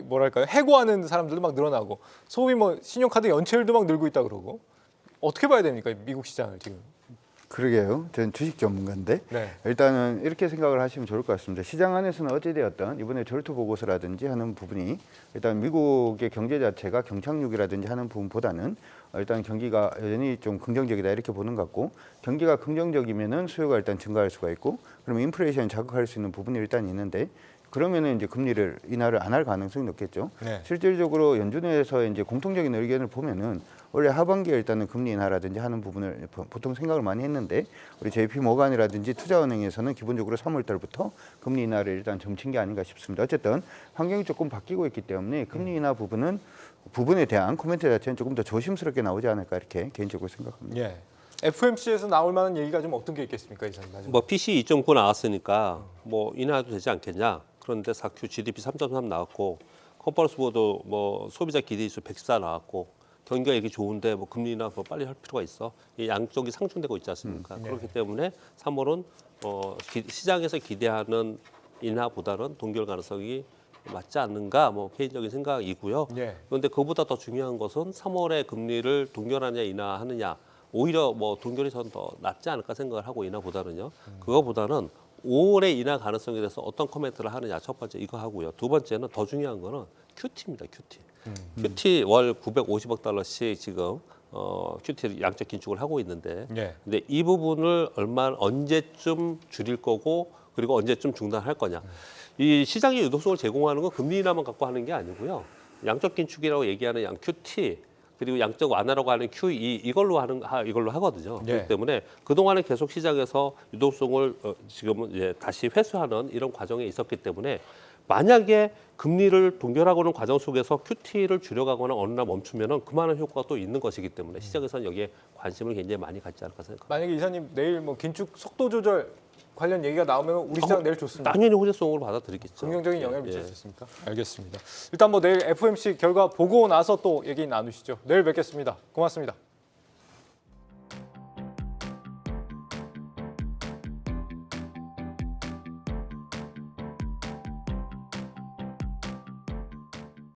A: 뭐랄까요? 해고하는 사람들도 막 늘어나고 소위 뭐 신용카드 연체율도 막 늘고 있다 그러고 어떻게 봐야 됩니까? 미국 시장을 지금.
B: 그러게요. 저는 주식 전문가인데
A: 네.
B: 일단은 이렇게 생각을 하시면 좋을 것 같습니다. 시장 안에서는 어찌되었든 이번에 절투 보고서라든지 하는 부분이 일단 미국의 경제 자체가 경착륙이라든지 하는 부분보다는 일단 경기가 여전히 좀 긍정적이다 이렇게 보는 것 같고 경기가 긍정적이면은 수요가 일단 증가할 수가 있고 그러면 인플레이션 자극할 수 있는 부분이 일단 있는데 그러면은 이제 금리를 인하를 안 할 가능성이 높겠죠.
A: 네.
B: 실질적으로 연준에서 이제 공통적인 의견을 보면은 원래 하반기에 일단은 금리 인하라든지 하는 부분을 보통 생각을 많이 했는데 우리 JP 모간이라든지 투자은행에서는 기본적으로 3월 달부터 금리 인하를 일단 점친 게 아닌가 싶습니다. 어쨌든 환경이 조금 바뀌고 있기 때문에 금리 인하 부분에 대한 코멘트 자체는 조금 더 조심스럽게 나오지 않을까 이렇게 개인적으로 생각합니다.
A: 예. FMC에서 나올 만한 얘기가 좀 어떤 게 있겠습니까, 이사님?
C: 뭐 PC 2.9 나왔으니까 뭐 인하도 되지 않겠냐. 그런데 4Q GDP 3.3 나왔고 컨퍼런스 보드 뭐 소비자 기대지수 114 나왔고 경기가 이렇게 좋은데 뭐 금리 인하 뭐 빨리 할 필요가 있어. 이 양쪽이 상충되고 있지 않습니까? 그렇기 때문에 3월은 시장에서 기대하는 인하보다는 동결 가능성이 맞지 않는가 뭐 개인적인 생각이고요.
A: 예.
C: 그런데 그보다 더 중요한 것은 3월에 금리를 동결하냐 인하하느냐 오히려 뭐 동결이 전 더 낫지 않을까 생각을 하고 인하보다는요. 그거보다는 5월에 인하 가능성에 대해서 어떤 코멘트를 하느냐 첫 번째 이거 하고요. 두 번째는 더 중요한 거는 QT입니다. QT. QT 월 950억 달러씩 지금 QT 양적 긴축을 하고 있는데
A: 예.
C: 근데 이 부분을 언제쯤 줄일 거고 그리고 언제쯤 중단할 거냐. 이 시장의 유동성을 제공하는 건 금리 인하만 갖고 하는 게 아니고요. 양적 긴축이라고 얘기하는 양 QT 그리고 양적 완화라고 하는 QE 이걸로 하거든요.
A: 네.
C: 그렇기 때문에 그동안에 계속 시장에서 유동성을 지금은 이제 다시 회수하는 이런 과정에 있었기 때문에 만약에 금리를 동결하고는 과정 속에서 QT를 줄여가거나 어느 날 멈추면은 그만한 효과가 또 있는 것이기 때문에 시장에서는 여기에 관심을 굉장히 많이 갖지 않을까 생각합니다.
A: 만약에 이사님 내일 뭐 긴축 속도 조절 관련 얘기가 나오면 우리 시장 내일 좋습니다.
C: 당연히 호재성으로 받아들이겠죠.
A: 긍정적인 영향을
C: 예,
A: 미칠
C: 예.
A: 수 있습니까? 알겠습니다. 일단 뭐 내일 FOMC 결과 보고 나서 또 얘기 나누시죠. 내일 뵙겠습니다. 고맙습니다.